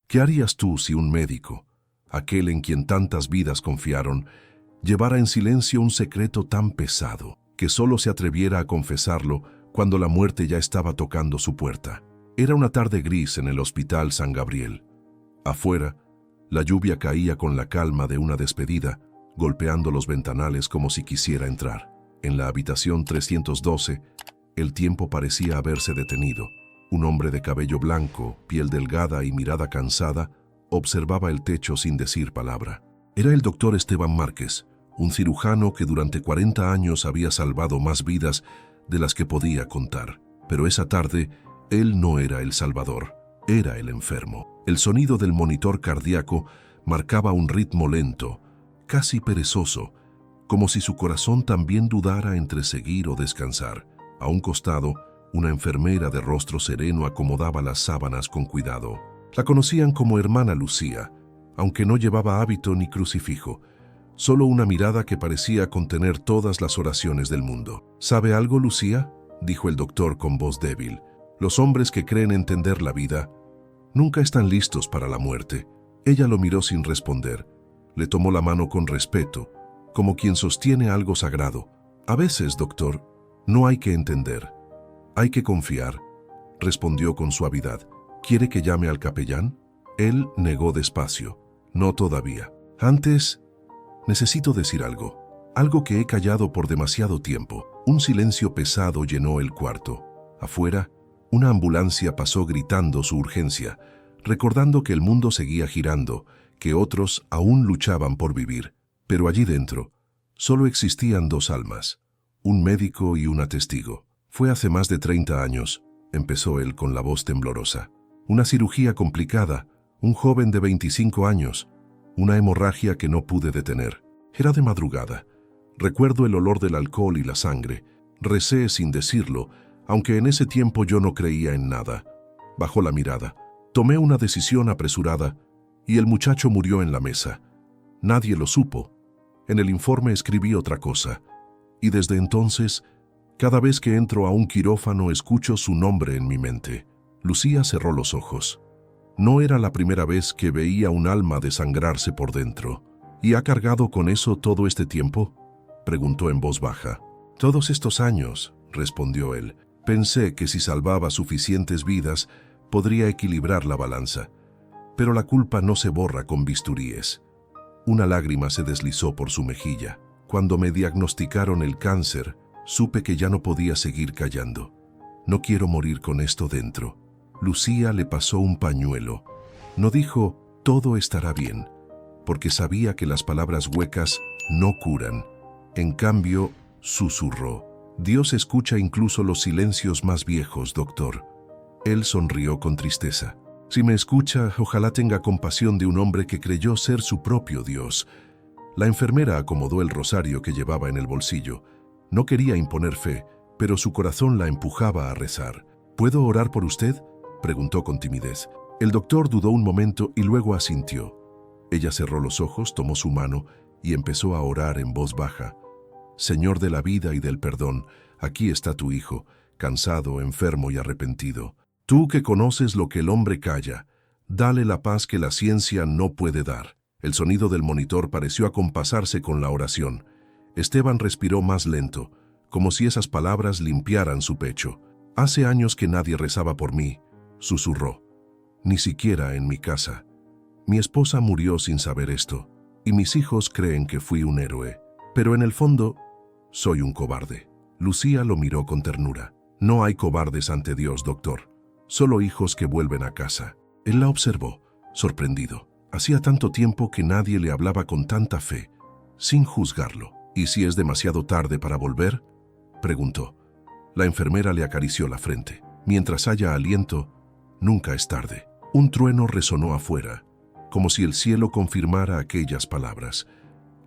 ¿Qué harías tú si un médico, aquel en quien tantas vidas confiaron, llevara en silencio un secreto tan pesado que solo se atreviera a confesarlo cuando la muerte ya estaba tocando su puerta? Era una tarde gris en el Hospital San Gabriel. Afuera, la lluvia caía con la calma de una despedida, golpeando los ventanales como si quisiera entrar. En la habitación 312, el tiempo parecía haberse detenido. Un hombre de cabello blanco, piel delgada y mirada cansada, observaba el techo sin decir palabra. Era el doctor Esteban Márquez, un cirujano que durante 40 años había salvado más vidas de las que podía contar. Pero esa tarde, él no era el salvador, era el enfermo. El sonido del monitor cardíaco marcaba un ritmo lento, casi perezoso, como si su corazón también dudara entre seguir o descansar. A un costado, una enfermera de rostro sereno acomodaba las sábanas con cuidado. La conocían como hermana Lucía, aunque no llevaba hábito ni crucifijo, solo una mirada que parecía contener todas las oraciones del mundo. ¿Sabe algo, Lucía?, dijo el doctor con voz débil. Los hombres que creen entender la vida nunca están listos para la muerte. Ella lo miró sin responder. Le tomó la mano con respeto, como quien sostiene algo sagrado. A veces, doctor, no hay que entender, hay que confiar, respondió con suavidad. ¿Quiere que llame al capellán? Él negó despacio. No todavía. Antes, necesito decir algo que he callado por demasiado tiempo. Un silencio pesado llenó el cuarto. Afuera, una ambulancia pasó gritando su urgencia, recordando que el mundo seguía girando, que otros aún luchaban por vivir. Pero allí dentro, solo existían dos almas, un médico y una testigo. Fue hace más de 30 años, empezó él con la voz temblorosa. Una cirugía complicada, un joven de 25 años, una hemorragia que no pude detener. Era de madrugada. Recuerdo el olor del alcohol y la sangre. Recé sin decirlo, aunque en ese tiempo yo no creía en nada. Bajó la mirada. Tomé una decisión apresurada y el muchacho murió en la mesa. Nadie lo supo. En el informe escribí otra cosa. Y desde entonces, cada vez que entro a un quirófano escucho su nombre en mi mente. Lucía cerró los ojos. No era la primera vez que veía un alma desangrarse por dentro. ¿Y ha cargado con eso todo este tiempo?, preguntó en voz baja. Todos estos años, respondió él. Pensé que si salvaba suficientes vidas, podría equilibrar la balanza. Pero la culpa no se borra con bisturíes. Una lágrima se deslizó por su mejilla. Cuando me diagnosticaron el cáncer, supe que ya no podía seguir callando. No quiero morir con esto dentro. Lucía le pasó un pañuelo. No dijo, todo estará bien, porque sabía que las palabras huecas no curan. En cambio, susurró. Dios escucha incluso los silencios más viejos, doctor. Él sonrió con tristeza. Si me escucha, ojalá tenga compasión de un hombre que creyó ser su propio Dios. La enfermera acomodó el rosario que llevaba en el bolsillo. No quería imponer fe, pero su corazón la empujaba a rezar. ¿Puedo orar por usted?, preguntó con timidez. El doctor dudó un momento y luego asintió. Ella cerró los ojos, tomó su mano y empezó a orar en voz baja. Señor de la vida y del perdón, aquí está tu hijo, cansado, enfermo y arrepentido. Tú que conoces lo que el hombre calla, dale la paz que la ciencia no puede dar. El sonido del monitor pareció acompasarse con la oración. Esteban respiró más lento, como si esas palabras limpiaran su pecho. Hace años que nadie rezaba por mí, susurró. Ni siquiera en mi casa. Mi esposa murió sin saber esto, y mis hijos creen que fui un héroe. Pero en el fondo, soy un cobarde. Lucía lo miró con ternura. No hay cobardes ante Dios, doctor. Solo hijos que vuelven a casa. Él la observó, sorprendido. Hacía tanto tiempo que nadie le hablaba con tanta fe, sin juzgarlo. ¿Y si es demasiado tarde para volver?, preguntó. La enfermera le acarició la frente. Mientras haya aliento, nunca es tarde. Un trueno resonó afuera, como si el cielo confirmara aquellas palabras.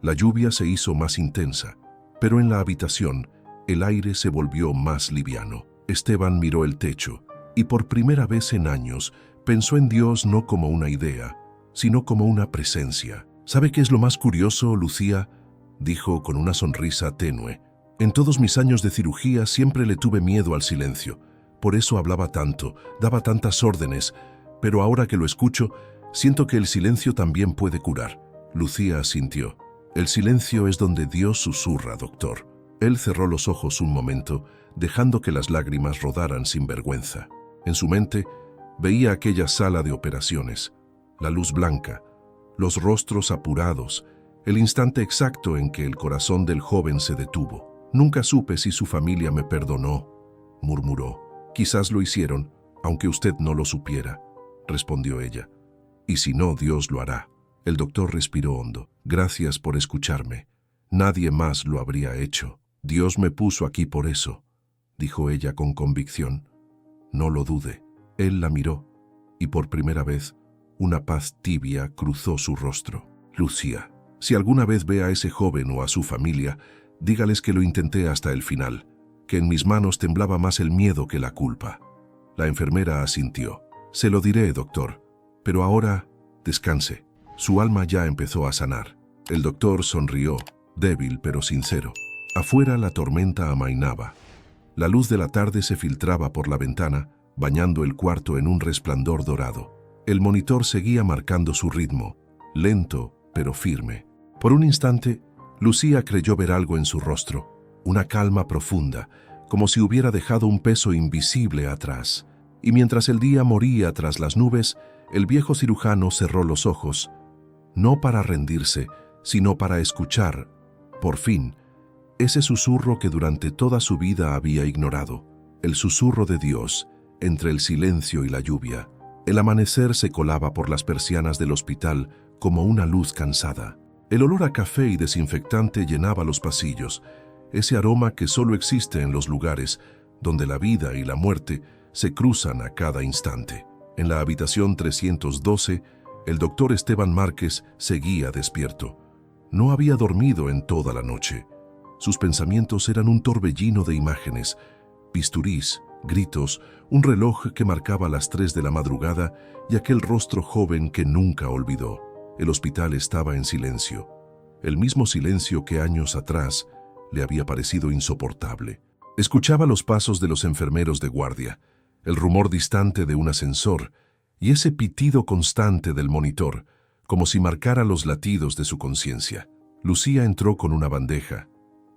La lluvia se hizo más intensa, pero en la habitación el aire se volvió más liviano. Esteban miró el techo y por primera vez en años pensó en Dios no como una idea, sino como una presencia. ¿Sabe qué es lo más curioso, Lucía?, dijo con una sonrisa tenue. En todos mis años de cirugía siempre le tuve miedo al silencio. Por eso hablaba tanto, daba tantas órdenes, pero ahora que lo escucho, Siento que el silencio también puede curar. Lucía asintió. El silencio es donde Dios susurra, doctor. Él cerró los ojos un momento, dejando que las lágrimas rodaran sin vergüenza. En su mente, veía aquella sala de operaciones, la luz blanca, los rostros apurados, el instante exacto en que el corazón del joven se detuvo. Nunca supe si su familia me perdonó, murmuró. Quizás lo hicieron, aunque usted no lo supiera, respondió ella. Y si no, Dios lo hará. El doctor respiró hondo. Gracias por escucharme. Nadie más lo habría hecho. Dios me puso aquí por eso, dijo ella con convicción. No lo dude. Él la miró, y por primera vez, una paz tibia cruzó su rostro. Lucía, si alguna vez ve a ese joven o a su familia, dígales que lo intenté hasta el final, que en mis manos temblaba más el miedo que la culpa. La enfermera asintió. Se lo diré, doctor, pero ahora descanse. Su alma ya empezó a sanar. El doctor sonrió, débil pero sincero. Afuera la tormenta amainaba. La luz de la tarde se filtraba por la ventana, bañando el cuarto en un resplandor dorado. El monitor seguía marcando su ritmo, lento pero firme. Por un instante, Lucía creyó ver algo en su rostro, una calma profunda, como si hubiera dejado un peso invisible atrás. Y mientras el día moría tras las nubes, el viejo cirujano cerró los ojos, no para rendirse, sino para escuchar, por fin, ese susurro que durante toda su vida había ignorado, el susurro de Dios, entre el silencio y la lluvia. El amanecer se colaba por las persianas del hospital como una luz cansada. El olor a café y desinfectante llenaba los pasillos, ese aroma que solo existe en los lugares donde la vida y la muerte se cruzan a cada instante. En la habitación 312, el doctor Esteban Márquez seguía despierto. No había dormido en toda la noche. Sus pensamientos eran un torbellino de imágenes, bisturís, gritos, un reloj que marcaba las 3 de la madrugada y aquel rostro joven que nunca olvidó. El hospital estaba en silencio, el mismo silencio que años atrás le había parecido insoportable. Escuchaba los pasos de los enfermeros de guardia, el rumor distante de un ascensor y ese pitido constante del monitor, como si marcara los latidos de su conciencia. Lucía entró con una bandeja.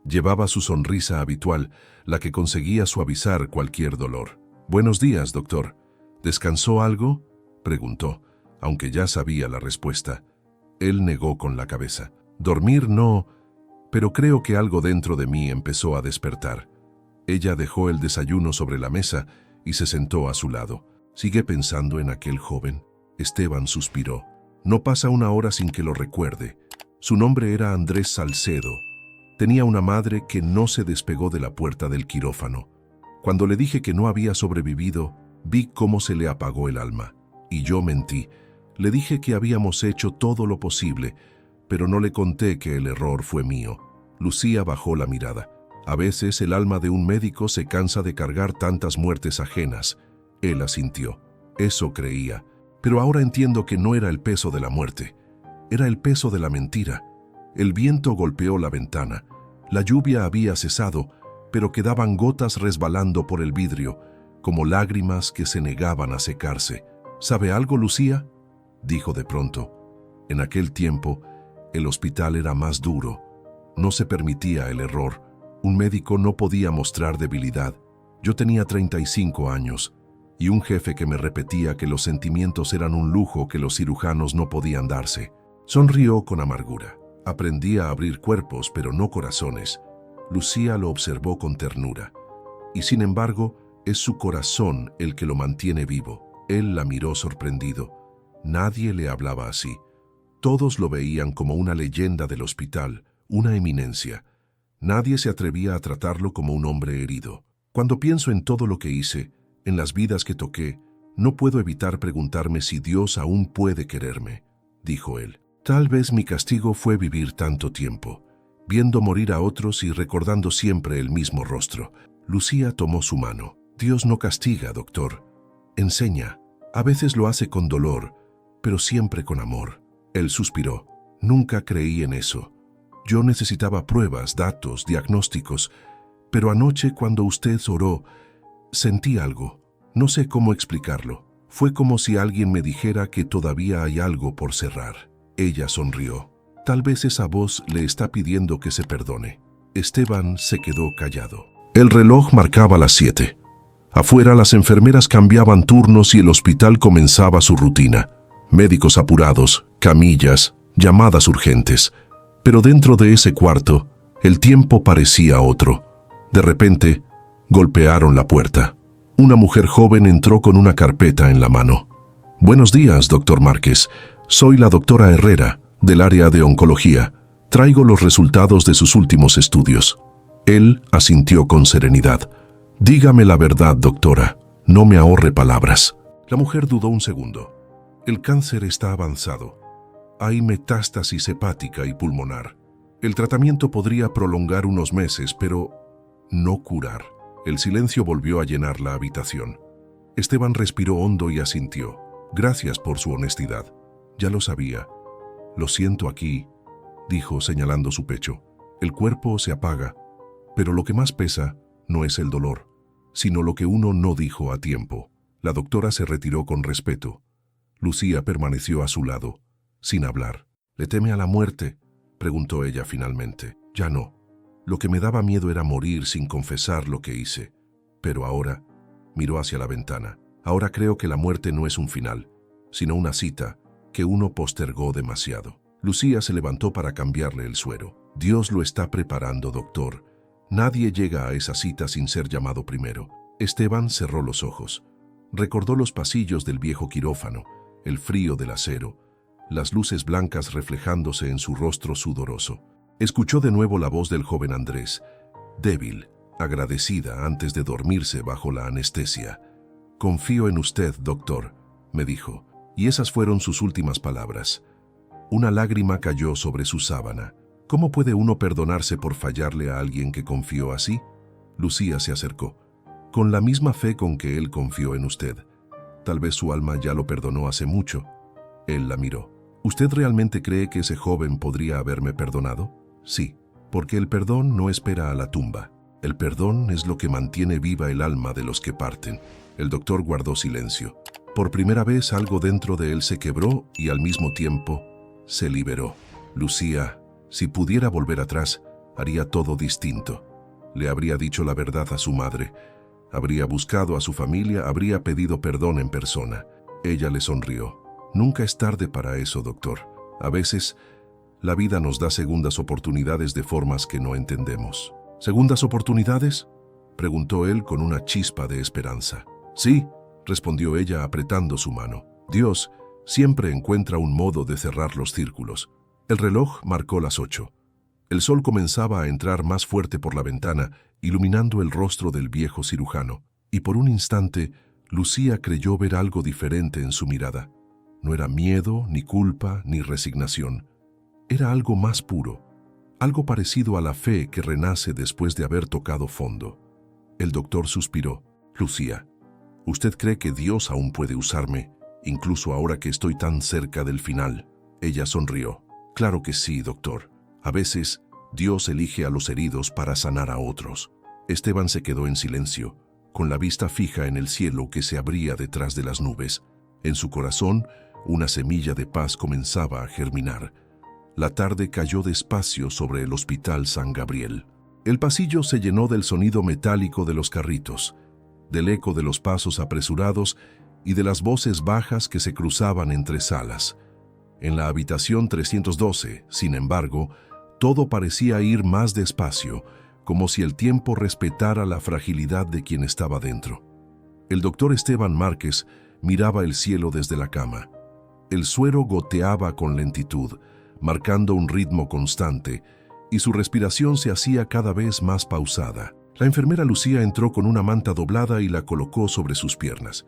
Llevaba su sonrisa habitual, la que conseguía suavizar cualquier dolor. «Buenos días, doctor. ¿Descansó algo?», preguntó, aunque ya sabía la respuesta. Él negó con la cabeza. «Dormir no, pero creo que algo dentro de mí empezó a despertar». Ella dejó el desayuno sobre la mesa y se sentó a su lado. «¿Sigue pensando en aquel joven?». Esteban suspiró. «No pasa una hora sin que lo recuerde. Su nombre era Andrés Salcedo. Tenía una madre que no se despegó de la puerta del quirófano. Cuando le dije que no había sobrevivido, vi cómo se le apagó el alma. Y yo mentí. Le dije que habíamos hecho todo lo posible, pero no le conté que el error fue mío». Lucía bajó la mirada. «A veces el alma de un médico se cansa de cargar tantas muertes ajenas». Él asintió. Eso creía. Pero ahora entiendo que no era el peso de la muerte. Era el peso de la mentira. El viento golpeó la ventana. La lluvia había cesado, pero quedaban gotas resbalando por el vidrio, como lágrimas que se negaban a secarse. «¿Sabe algo, Lucía?», dijo de pronto. En aquel tiempo, el hospital era más duro. No se permitía el error. Un médico no podía mostrar debilidad. Yo tenía 35 años, y un jefe que me repetía que los sentimientos eran un lujo que los cirujanos no podían darse. Sonrió con amargura. Aprendí a abrir cuerpos, pero no corazones. Lucía lo observó con ternura. Y sin embargo, es su corazón el que lo mantiene vivo. Él la miró sorprendido. Nadie le hablaba así. Todos lo veían como una leyenda del hospital, una eminencia. Nadie se atrevía a tratarlo como un hombre herido. Cuando pienso en todo lo que hice, en las vidas que toqué, no puedo evitar preguntarme si Dios aún puede quererme, dijo él. Tal vez mi castigo fue vivir tanto tiempo, viendo morir a otros y recordando siempre el mismo rostro. Lucía tomó su mano. Dios no castiga, doctor. Enseña. A veces lo hace con dolor, pero siempre con amor. Él suspiró. Nunca creí en eso. Yo necesitaba pruebas, datos, diagnósticos, pero anoche cuando usted oró, sentí algo. No sé cómo explicarlo. Fue como si alguien me dijera que todavía hay algo por cerrar. Ella sonrió. Tal vez esa voz le está pidiendo que se perdone. Esteban se quedó callado. El reloj marcaba las 7. Afuera las enfermeras cambiaban turnos y el hospital comenzaba su rutina. Médicos apurados, camillas, llamadas urgentes. Pero dentro de ese cuarto, el tiempo parecía otro. De repente, golpearon la puerta. Una mujer joven entró con una carpeta en la mano. «Buenos días, doctor Márquez. Soy la doctora Herrera, del área de oncología. Traigo los resultados de sus últimos estudios». Él asintió con serenidad. «Dígame la verdad, doctora. No me ahorre palabras». La mujer dudó un segundo. «El cáncer está avanzado. Hay metástasis hepática y pulmonar. El tratamiento podría prolongar unos meses, pero no curar». El silencio volvió a llenar la habitación. Esteban respiró hondo y asintió. «Gracias por su honestidad. Ya lo sabía». «Lo siento aquí», dijo señalando su pecho. «El cuerpo se apaga, pero lo que más pesa no es el dolor, sino lo que uno no dijo a tiempo». La doctora se retiró con respeto. Lucía permaneció a su lado, sin hablar. «¿Le teme a la muerte?», preguntó ella finalmente. «Ya no. Lo que me daba miedo era morir sin confesar lo que hice. Pero ahora», miró hacia la ventana, «ahora creo que la muerte no es un final, sino una cita que uno postergó demasiado». Lucía se levantó para cambiarle el suero. «Dios lo está preparando, doctor. Nadie llega a esa cita sin ser llamado primero». Esteban cerró los ojos. Recordó los pasillos del viejo quirófano, el frío del acero, las luces blancas reflejándose en su rostro sudoroso. Escuchó de nuevo la voz del joven Andrés, débil, agradecida antes de dormirse bajo la anestesia. «Confío en usted, doctor», me dijo, y esas fueron sus últimas palabras. Una lágrima cayó sobre su sábana. ¿Cómo puede uno perdonarse por fallarle a alguien que confió así? Lucía se acercó. «Con la misma fe con que él confió en usted. Tal vez su alma ya lo perdonó hace mucho». Él la miró. «¿Usted realmente cree que ese joven podría haberme perdonado?» «Sí, porque el perdón no espera a la tumba. El perdón es lo que mantiene viva el alma de los que parten». El doctor guardó silencio. Por primera vez algo dentro de él se quebró y al mismo tiempo se liberó. Lucía, si pudiera volver atrás, haría todo distinto. Le habría dicho la verdad a su madre. Habría buscado a su familia, habría pedido perdón en persona. Ella le sonrió. «Nunca es tarde para eso, doctor. A veces, la vida nos da segundas oportunidades de formas que no entendemos». «¿Segundas oportunidades?», preguntó él con una chispa de esperanza. «Sí», respondió ella apretando su mano. «Dios siempre encuentra un modo de cerrar los círculos». El reloj marcó las 8. El sol comenzaba a entrar más fuerte por la ventana, iluminando el rostro del viejo cirujano, y por un instante Lucía creyó ver algo diferente en su mirada. No era miedo, ni culpa, ni resignación. Era algo más puro, algo parecido a la fe que renace después de haber tocado fondo. El doctor suspiró. «Lucía, ¿usted cree que Dios aún puede usarme, incluso ahora que estoy tan cerca del final?» Ella sonrió. «Claro que sí, doctor. A veces, Dios elige a los heridos para sanar a otros». Esteban se quedó en silencio, con la vista fija en el cielo que se abría detrás de las nubes. En su corazón, una semilla de paz comenzaba a germinar. La tarde cayó despacio sobre el Hospital San Gabriel. El pasillo se llenó del sonido metálico de los carritos, del eco de los pasos apresurados y de las voces bajas que se cruzaban entre salas. En la habitación 312, sin embargo, todo parecía ir más despacio, como si el tiempo respetara la fragilidad de quien estaba dentro. El doctor Esteban Márquez miraba el cielo desde la cama. El suero goteaba con lentitud, marcando un ritmo constante, y su respiración se hacía cada vez más pausada. La enfermera Lucía entró con una manta doblada y la colocó sobre sus piernas.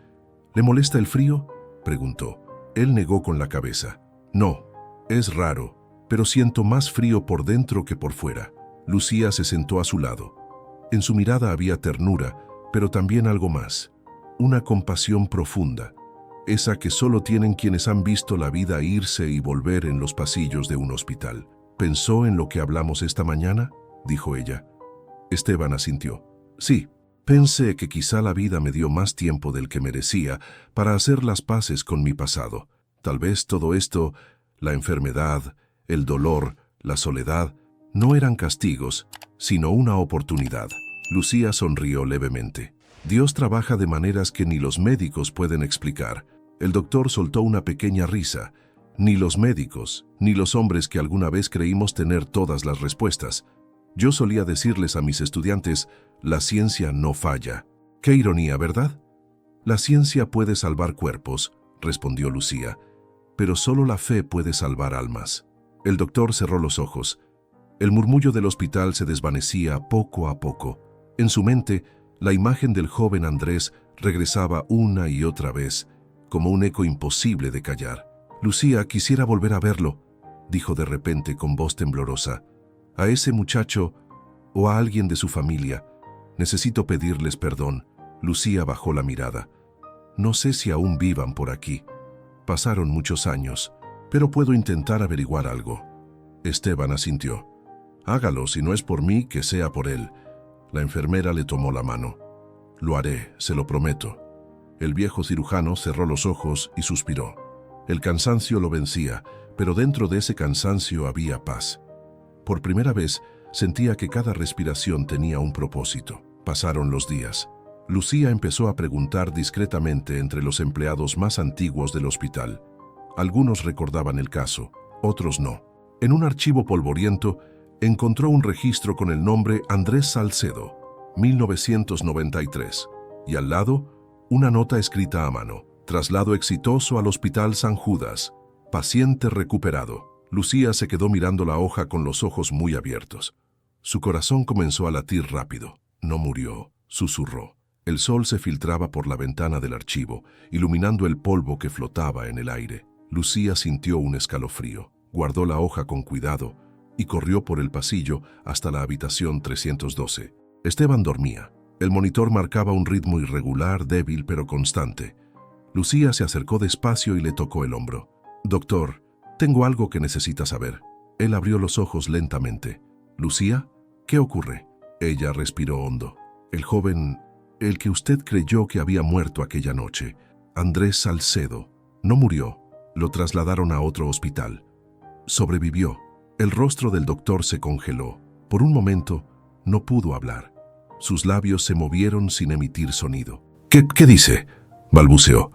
«¿Le molesta el frío?», preguntó. Él negó con la cabeza. «No, es raro, pero siento más frío por dentro que por fuera». Lucía se sentó a su lado. En su mirada había ternura, pero también algo más. Una compasión profunda, esa que solo tienen quienes han visto la vida irse y volver en los pasillos de un hospital. «¿Pensó en lo que hablamos esta mañana?», dijo ella. Esteban asintió. «Sí, Pensé que quizá la vida me dio más tiempo del que merecía para hacer las paces con mi pasado. Tal vez todo esto, la enfermedad, el dolor, la soledad, no eran castigos, sino una oportunidad. Lucía sonrió levemente. Dios trabaja de maneras que ni los médicos pueden explicar. El doctor soltó una pequeña risa. Ni los médicos, ni los hombres que alguna vez creímos tener todas las respuestas. Yo solía decirles a mis estudiantes, la ciencia no falla. Qué ironía, ¿verdad? La ciencia puede salvar cuerpos, respondió Lucía, pero solo la fe puede salvar almas. El doctor cerró los ojos. El murmullo del hospital se desvanecía poco a poco. En su mente, la imagen del joven Andrés regresaba una y otra vez, como un eco imposible de callar. Lucía, quisiera volver a verlo, dijo de repente con voz temblorosa. A ese muchacho o a alguien de su familia. Necesito pedirles perdón. Lucía bajó la mirada. No sé si aún vivan por aquí. Pasaron muchos años, pero puedo intentar averiguar algo. Esteban asintió. Hágalo, si no es por mí, que sea por él. La enfermera le tomó la mano. Lo haré, se lo prometo. El viejo cirujano cerró los ojos y suspiró. El cansancio lo vencía, pero dentro de ese cansancio había paz. Por primera vez, sentía que cada respiración tenía un propósito. Pasaron los días. Lucía empezó a preguntar discretamente entre los empleados más antiguos del hospital. Algunos recordaban el caso, otros no. En un archivo polvoriento, encontró un registro con el nombre Andrés Salcedo, 1993, y al lado, una nota escrita a mano. Traslado exitoso al Hospital San Judas. Paciente recuperado. Lucía se quedó mirando la hoja con los ojos muy abiertos. Su corazón comenzó a latir rápido. No murió, susurró. El sol se filtraba por la ventana del archivo, iluminando el polvo que flotaba en el aire. Lucía sintió un escalofrío. Guardó la hoja con cuidado y corrió por el pasillo hasta la habitación 312. Esteban dormía. El monitor marcaba un ritmo irregular, débil pero constante. Lucía se acercó despacio y le tocó el hombro. Doctor, tengo algo que necesita saber. Él abrió los ojos lentamente. Lucía, ¿qué ocurre? Ella respiró hondo. El joven, el que usted creyó que había muerto aquella noche, Andrés Salcedo, no murió. Lo trasladaron a otro hospital. Sobrevivió. El rostro del doctor se congeló. Por un momento, no pudo hablar. Sus labios se movieron sin emitir sonido. ¿Qué dice?, balbuceó.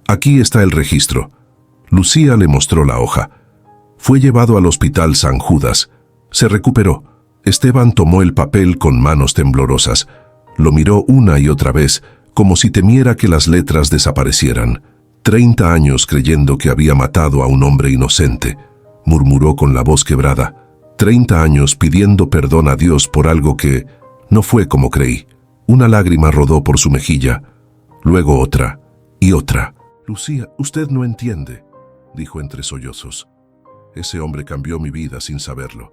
Aquí está el registro. Lucía le mostró la hoja. Fue llevado al Hospital San Judas. Se recuperó. Esteban tomó el papel con manos temblorosas. Lo miró una y otra vez, como si temiera que las letras desaparecieran. 30 años creyendo que había matado a un hombre inocente, murmuró con la voz quebrada. 30 años pidiendo perdón a Dios por algo que no fue como creí. Una lágrima rodó por su mejilla, luego otra y otra. Lucía, usted no entiende, dijo entre sollozos. Ese hombre cambió mi vida sin saberlo.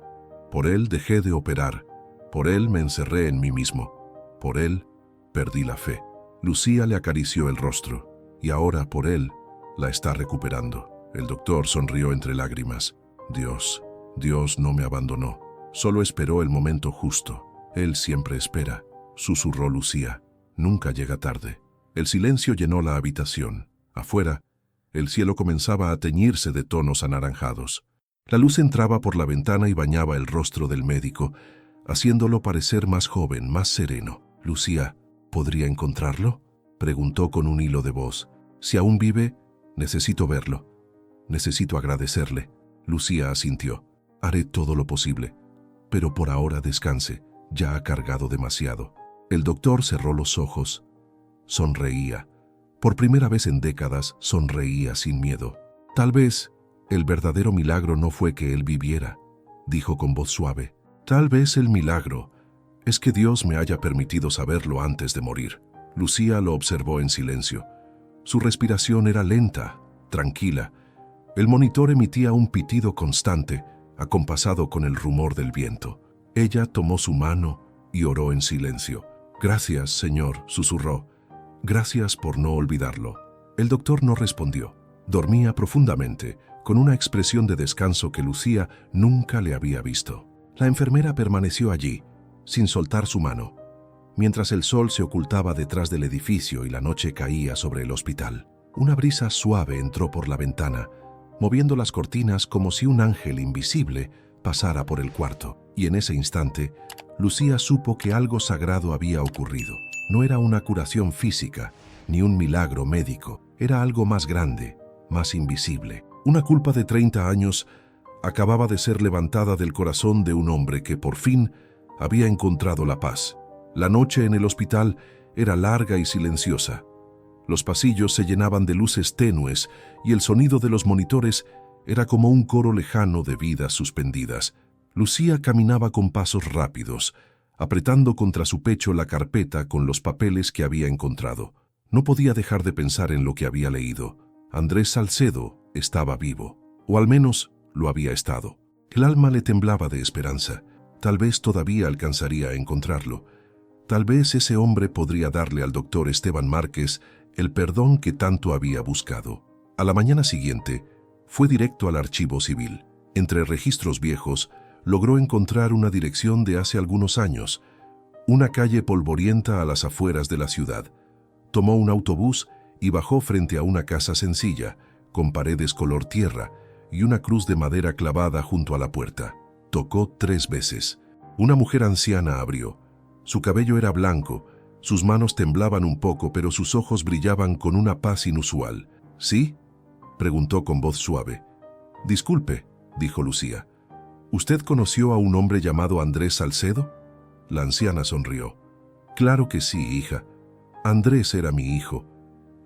Por él dejé de operar. Por él me encerré en mí mismo. Por él perdí la fe. Lucía le acarició el rostro. Y ahora, por él, la está recuperando. El doctor sonrió entre lágrimas. Dios no me abandonó. Solo esperó el momento justo. Él siempre espera, susurró Lucía. Nunca llega tarde. El silencio llenó la habitación. Afuera, el cielo comenzaba a teñirse de tonos anaranjados. La luz entraba por la ventana y bañaba el rostro del médico, haciéndolo parecer más joven, más sereno. Lucía, ¿podría encontrarlo?, preguntó con un hilo de voz. Si aún vive, necesito verlo. Necesito agradecerle. Lucía asintió. Haré todo lo posible. Pero por ahora descanse. Ya ha cargado demasiado. El doctor cerró los ojos. Sonreía. Por primera vez en décadas, sonreía sin miedo. Tal vez el verdadero milagro no fue que él viviera, dijo con voz suave. Tal vez el milagro es que Dios me haya permitido saberlo antes de morir. Lucía lo observó en silencio. Su respiración era lenta, tranquila. El monitor emitía un pitido constante, acompasado con el rumor del viento. Ella tomó su mano y oró en silencio. Gracias, Señor, susurró. Gracias por no olvidarlo. El doctor no respondió. Dormía profundamente, con una expresión de descanso que Lucía nunca le había visto. La enfermera permaneció allí, sin soltar su mano. mientras el sol se ocultaba detrás del edificio y la noche caía sobre el hospital. Una brisa suave entró por la ventana, moviendo las cortinas como si un ángel invisible pasara por el cuarto, y en ese instante, Lucía supo que algo sagrado había ocurrido. No era una curación física, ni un milagro médico, era algo más grande, más invisible. Una culpa de 30 años acababa de ser levantada del corazón de un hombre que por fin había encontrado la paz. La noche en el hospital era larga y silenciosa. Los pasillos se llenaban de luces tenues y el sonido de los monitores era como un coro lejano de vidas suspendidas. Lucía caminaba con pasos rápidos, apretando contra su pecho la carpeta con los papeles que había encontrado. No podía dejar de pensar en lo que había leído. Andrés Salcedo estaba vivo, o al menos lo había estado. El alma le temblaba de esperanza. Tal vez todavía alcanzaría a encontrarlo. Tal vez ese hombre podría darle al doctor Esteban Márquez el perdón que tanto había buscado. A la mañana siguiente, fue directo al archivo civil. Entre registros viejos, logró encontrar una dirección de hace algunos años, una calle polvorienta a las afueras de la ciudad. Tomó un autobús y bajó frente a una casa sencilla, con paredes color tierra y una cruz de madera clavada junto a la puerta. Tocó 3 veces. Una mujer anciana abrió. Su cabello era blanco, sus manos temblaban un poco, pero sus ojos brillaban con una paz inusual. ¿Sí?, preguntó con voz suave. Disculpe, dijo Lucía. ¿Usted conoció a un hombre llamado Andrés Salcedo? La anciana sonrió. Claro que sí, hija. Andrés era mi hijo.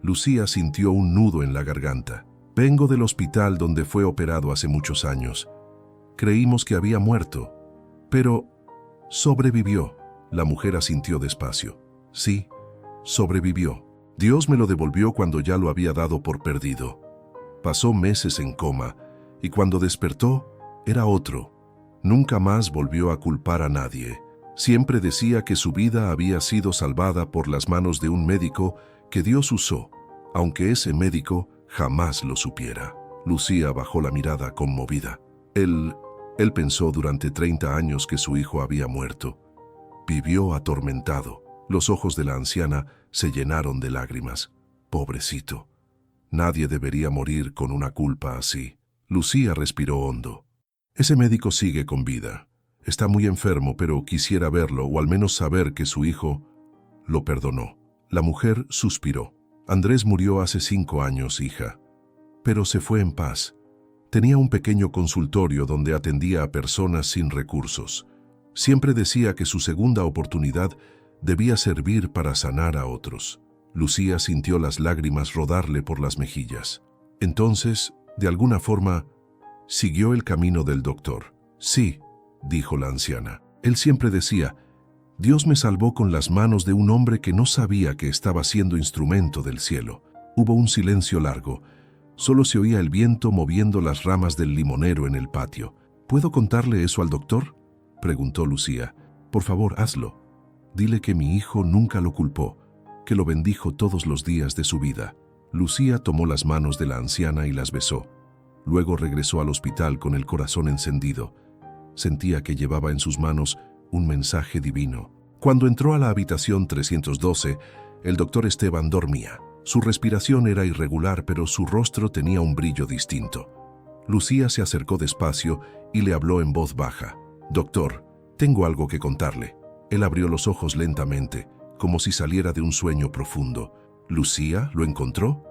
Lucía sintió un nudo en la garganta. Vengo del hospital donde fue operado hace muchos años. Creímos que había muerto, pero sobrevivió. La mujer asintió despacio. Sí, sobrevivió. Dios me lo devolvió cuando ya lo había dado por perdido. Pasó meses en coma, y cuando despertó, era otro. Nunca más volvió a culpar a nadie. Siempre decía que su vida había sido salvada por las manos de un médico que Dios usó, aunque ese médico jamás lo supiera. Lucía bajó la mirada conmovida. Él pensó durante 30 años que su hijo había muerto. Vivió atormentado. Los ojos de la anciana se llenaron de lágrimas. Pobrecito. Nadie debería morir con una culpa así. Lucía respiró hondo. Ese médico sigue con vida. Está muy enfermo, pero quisiera verlo o al menos saber que su hijo lo perdonó. La mujer suspiró. Andrés murió hace 5 años, hija. Pero se fue en paz. Tenía un pequeño consultorio donde atendía a personas sin recursos. Siempre decía que su segunda oportunidad debía servir para sanar a otros. Lucía sintió las lágrimas rodarle por las mejillas. Entonces, de alguna forma, siguió el camino del doctor. Sí, dijo la anciana. Él siempre decía, Dios me salvó con las manos de un hombre que no sabía que estaba siendo instrumento del cielo. Hubo un silencio largo. Solo se oía el viento moviendo las ramas del limonero en el patio. ¿Puedo contarle eso al doctor?, preguntó Lucía. Por favor, hazlo. Dile que mi hijo nunca lo culpó, que lo bendijo todos los días de su vida. Lucía tomó las manos de la anciana y las besó. Luego regresó al hospital con el corazón encendido. Sentía que llevaba en sus manos un mensaje divino. Cuando entró a la habitación 312, el doctor Esteban dormía. Su respiración era irregular, pero su rostro tenía un brillo distinto. Lucía se acercó despacio y le habló en voz baja. Doctor, tengo algo que contarle. Él abrió los ojos lentamente, como si saliera de un sueño profundo. ¿Lucía lo encontró?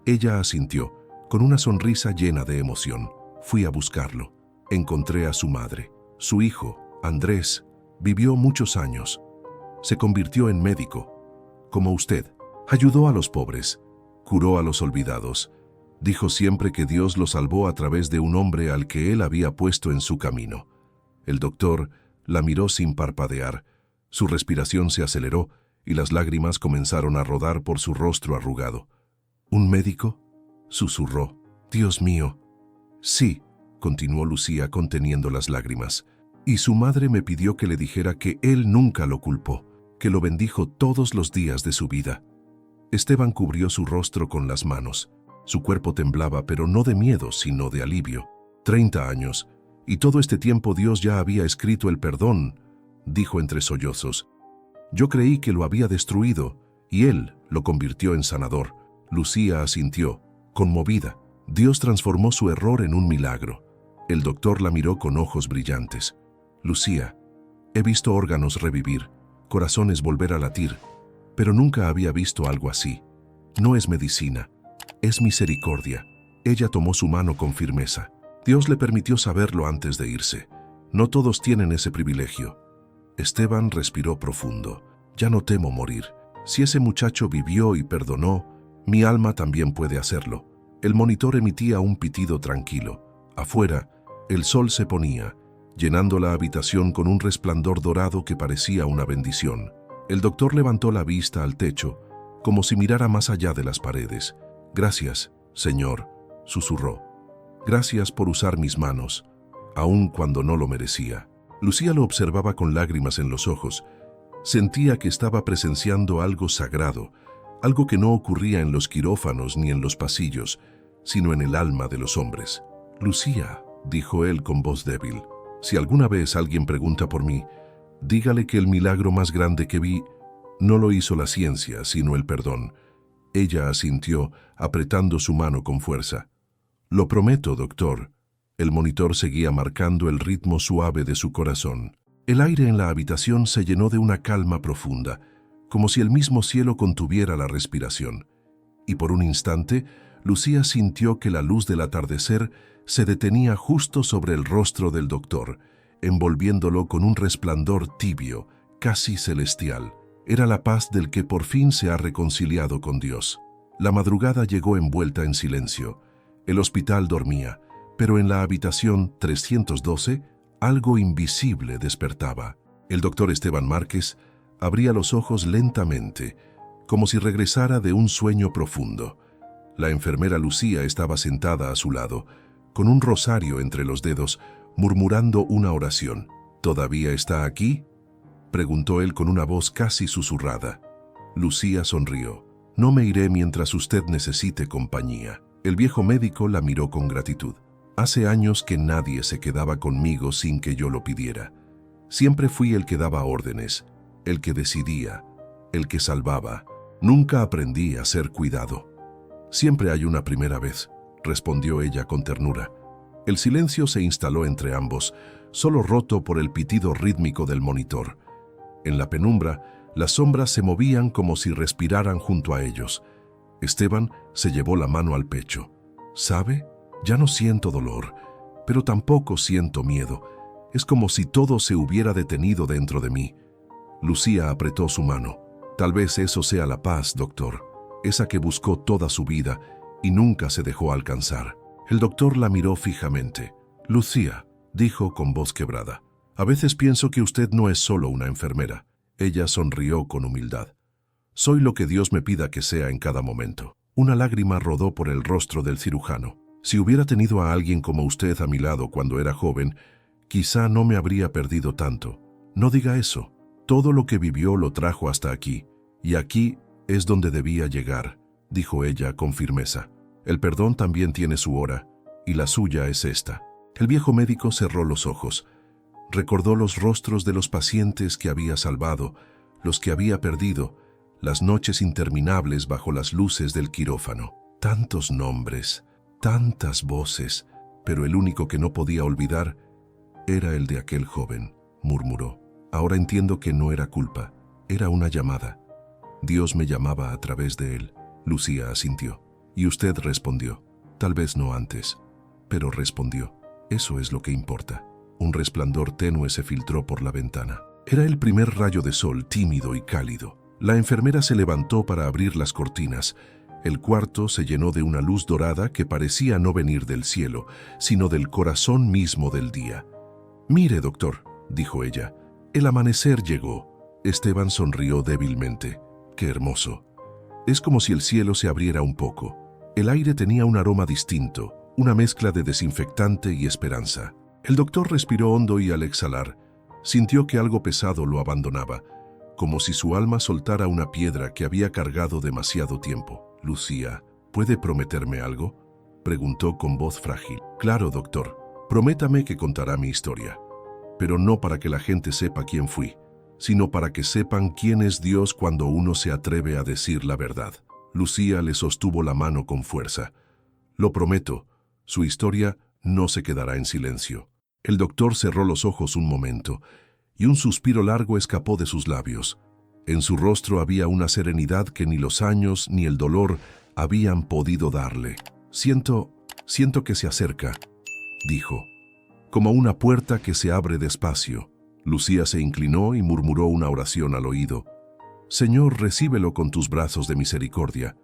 Ella asintió, con una sonrisa llena de emoción. Fui a buscarlo. Encontré a su madre. Su hijo, Andrés, vivió muchos años. Se convirtió en médico. Como usted, ayudó a los pobres, curó a los olvidados. Dijo siempre que Dios lo salvó a través de un hombre al que él había puesto en su camino. El doctor la miró sin parpadear. Su respiración se aceleró y las lágrimas comenzaron a rodar por su rostro arrugado. ¿Un médico?, susurró. Dios mío. Sí, continuó Lucía conteniendo las lágrimas. Y su madre me pidió que le dijera que él nunca lo culpó, que lo bendijo todos los días de su vida. Esteban cubrió su rostro con las manos. Su cuerpo temblaba, pero no de miedo, sino de alivio. 30 años, y todo este tiempo Dios ya había escrito el perdón, dijo entre sollozos. Yo creí que lo había destruido y él lo convirtió en sanador. Lucía asintió, conmovida. Dios transformó su error en un milagro. El doctor la miró con ojos brillantes. Lucía, he visto órganos revivir, corazones volver a latir, pero nunca había visto algo así. No es medicina, es misericordia. Ella tomó su mano con firmeza. Dios le permitió saberlo antes de irse. No todos tienen ese privilegio. Esteban respiró profundo. Ya no temo morir. Si ese muchacho vivió y perdonó, mi alma también puede hacerlo. El monitor emitía un pitido tranquilo. Afuera, el sol se ponía, llenando la habitación con un resplandor dorado que parecía una bendición. El doctor levantó la vista al techo, como si mirara más allá de las paredes. «Gracias, Señor», susurró. «Gracias por usar mis manos, aun cuando no lo merecía». Lucía lo observaba con lágrimas en los ojos. Sentía que estaba presenciando algo sagrado, algo que no ocurría en los quirófanos ni en los pasillos, sino en el alma de los hombres. «Lucía», dijo él con voz débil, «si alguna vez alguien pregunta por mí, dígale que el milagro más grande que vi no lo hizo la ciencia, sino el perdón». Ella asintió, apretando su mano con fuerza. «Lo prometo, doctor». El monitor seguía marcando el ritmo suave de su corazón. El aire en la habitación se llenó de una calma profunda, como si el mismo cielo contuviera la respiración. Y por un instante, Lucía sintió que la luz del atardecer se detenía justo sobre el rostro del doctor, envolviéndolo con un resplandor tibio, casi celestial. Era la paz del que por fin se ha reconciliado con Dios. La madrugada llegó envuelta en silencio. El hospital dormía, pero en la habitación 312 algo invisible despertaba. El doctor Esteban Márquez abría los ojos lentamente, como si regresara de un sueño profundo. La enfermera Lucía estaba sentada a su lado, con un rosario entre los dedos, murmurando una oración. «¿Todavía está aquí?», preguntó él con una voz casi susurrada. Lucía sonrió. «No me iré mientras usted necesite compañía». El viejo médico la miró con gratitud. «Hace años que nadie se quedaba conmigo sin que yo lo pidiera. Siempre fui el que daba órdenes, el que decidía, el que salvaba. Nunca aprendí a ser cuidado». «Siempre hay una primera vez», respondió ella con ternura. El silencio se instaló entre ambos, solo roto por el pitido rítmico del monitor. En la penumbra, las sombras se movían como si respiraran junto a ellos. Esteban se llevó la mano al pecho. «¿Sabe? Ya no siento dolor, pero tampoco siento miedo. Es como si todo se hubiera detenido dentro de mí». Lucía apretó su mano. «Tal vez eso sea la paz, doctor, esa que buscó toda su vida y nunca se dejó alcanzar». El doctor la miró fijamente. «Lucía», dijo con voz quebrada, «a veces pienso que usted no es solo una enfermera». Ella sonrió con humildad. «Soy lo que Dios me pida que sea en cada momento». Una lágrima rodó por el rostro del cirujano. «Si hubiera tenido a alguien como usted a mi lado cuando era joven, quizá no me habría perdido tanto». «No diga eso. Todo lo que vivió lo trajo hasta aquí, y aquí es donde debía llegar», dijo ella con firmeza. «El perdón también tiene su hora, y la suya es esta». El viejo médico cerró los ojos. Recordó los rostros de los pacientes que había salvado, los que había perdido, las noches interminables bajo las luces del quirófano. Tantos nombres, tantas voces, pero el único que no podía olvidar era el de aquel joven, murmuró. «Ahora entiendo que no era culpa, era una llamada. Dios me llamaba a través de él». Lucía asintió. «Y usted respondió. Tal vez no antes, pero respondió. Eso es lo que importa». Un resplandor tenue se filtró por la ventana. Era el primer rayo de sol, tímido y cálido. La enfermera se levantó para abrir las cortinas. El cuarto se llenó de una luz dorada que parecía no venir del cielo, sino del corazón mismo del día. «Mire, doctor», dijo ella, «el amanecer llegó». Esteban sonrió débilmente. «Qué hermoso». Es como si el cielo se abriera un poco. El aire tenía un aroma distinto, una mezcla de desinfectante y esperanza. El doctor respiró hondo y al exhalar, sintió que algo pesado lo abandonaba, como si su alma soltara una piedra que había cargado demasiado tiempo. «Lucía, ¿puede prometerme algo?», preguntó con voz frágil. «Claro, doctor. Prométame que contará mi historia, pero no para que la gente sepa quién fui, sino para que sepan quién es Dios cuando uno se atreve a decir la verdad. Lucía le sostuvo la mano con fuerza. Lo prometo, su historia no se quedará en silencio. El doctor cerró los ojos un momento, y un suspiro largo escapó de sus labios. En su rostro había una serenidad que ni los años ni el dolor habían podido darle. Siento que se acerca, dijo, como una puerta que se abre despacio. Lucía se inclinó y murmuró una oración al oído. Señor, recíbelo con tus brazos de misericordia.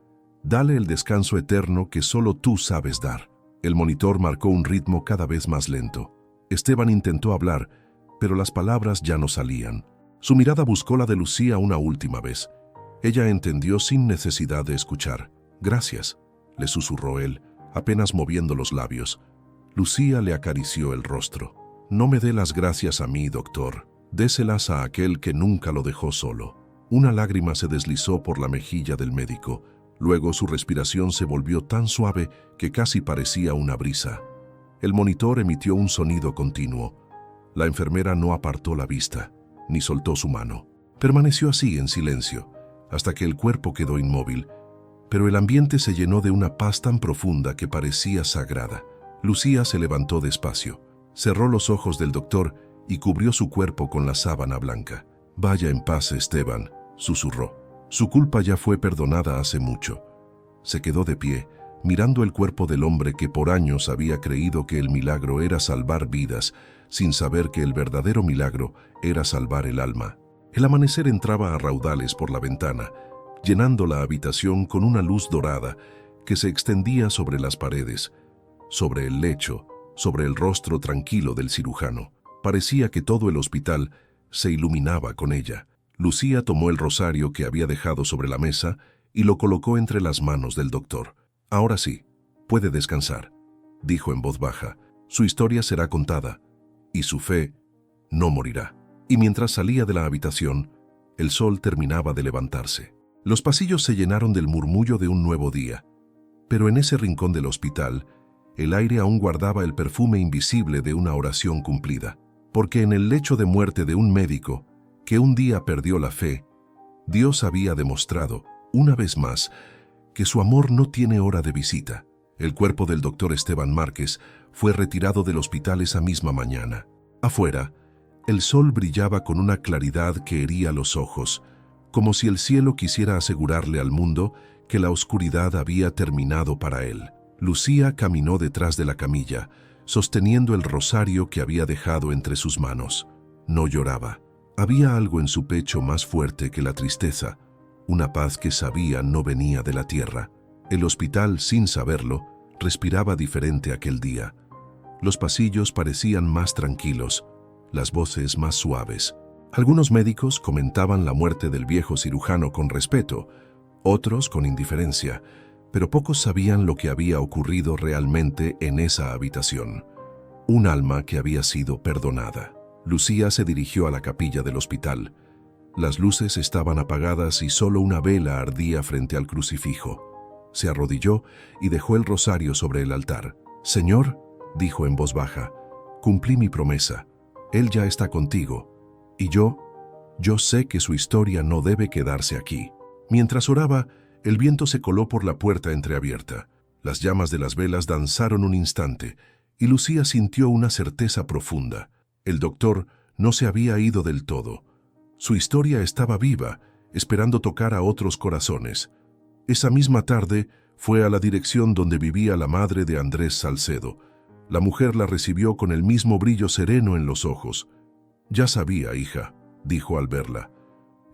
Dale el descanso eterno que solo tú sabes dar. El monitor marcó un ritmo cada vez más lento. Esteban intentó hablar, pero las palabras ya no salían. Su mirada buscó la de Lucía una última vez. Ella entendió sin necesidad de escuchar. Gracias, le susurró él, apenas moviendo los labios. Lucía le acarició el rostro. No me dé las gracias a mí, doctor. Déselas a aquel que nunca lo dejó solo. Una lágrima se deslizó por la mejilla del médico. Luego su respiración se volvió tan suave que casi parecía una brisa. El monitor emitió un sonido continuo. La enfermera no apartó la vista, ni soltó su mano. Permaneció así en silencio, hasta que el cuerpo quedó inmóvil, pero el ambiente se llenó de una paz tan profunda que parecía sagrada. Lucía se levantó despacio, cerró los ojos del doctor y cubrió su cuerpo con la sábana blanca. Vaya en paz, Esteban, susurró. Su culpa ya fue perdonada hace mucho. Se quedó de pie, mirando el cuerpo del hombre que por años había creído que el milagro era salvar vidas, sin saber que el verdadero milagro era salvar el alma. El amanecer entraba a raudales por la ventana, llenando la habitación con una luz dorada que se extendía sobre las paredes, sobre el lecho, sobre el rostro tranquilo del cirujano. Parecía que todo el hospital se iluminaba con ella. Lucía tomó el rosario que había dejado sobre la mesa y lo colocó entre las manos del doctor. Ahora sí, puede descansar, dijo en voz baja. Su historia será contada, y su fe no morirá. Y mientras salía de la habitación, el sol terminaba de levantarse. Los pasillos se llenaron del murmullo de un nuevo día, pero en ese rincón del hospital, el aire aún guardaba el perfume invisible de una oración cumplida, porque en el lecho de muerte de un médico, que un día perdió la fe, Dios había demostrado, una vez más, que su amor no tiene hora de visita. El cuerpo del doctor Esteban Márquez fue retirado del hospital esa misma mañana. Afuera, el sol brillaba con una claridad que hería los ojos, como si el cielo quisiera asegurarle al mundo que la oscuridad había terminado para él. Lucía caminó detrás de la camilla, sosteniendo el rosario que había dejado entre sus manos. No lloraba. Había algo en su pecho más fuerte que la tristeza, una paz que sabía no venía de la tierra. El hospital, sin saberlo, respiraba diferente aquel día. Los pasillos parecían más tranquilos, las voces más suaves. Algunos médicos comentaban la muerte del viejo cirujano con respeto, otros con indiferencia, pero pocos sabían lo que había ocurrido realmente en esa habitación. Un alma que había sido perdonada. Lucía se dirigió a la capilla del hospital. Las luces estaban apagadas y solo una vela ardía frente al crucifijo. Se arrodilló y dejó el rosario sobre el altar. «Señor», dijo en voz baja, «cumplí mi promesa. Él ya está contigo. Y yo sé que su historia no debe quedarse aquí». Mientras oraba, el viento se coló por la puerta entreabierta. Las llamas de las velas danzaron un instante, y Lucía sintió una certeza profunda. El doctor no se había ido del todo. Su historia estaba viva, esperando tocar a otros corazones. Esa misma tarde fue a la dirección donde vivía la madre de Andrés Salcedo. La mujer la recibió con el mismo brillo sereno en los ojos. «Ya sabía, hija», dijo al verla.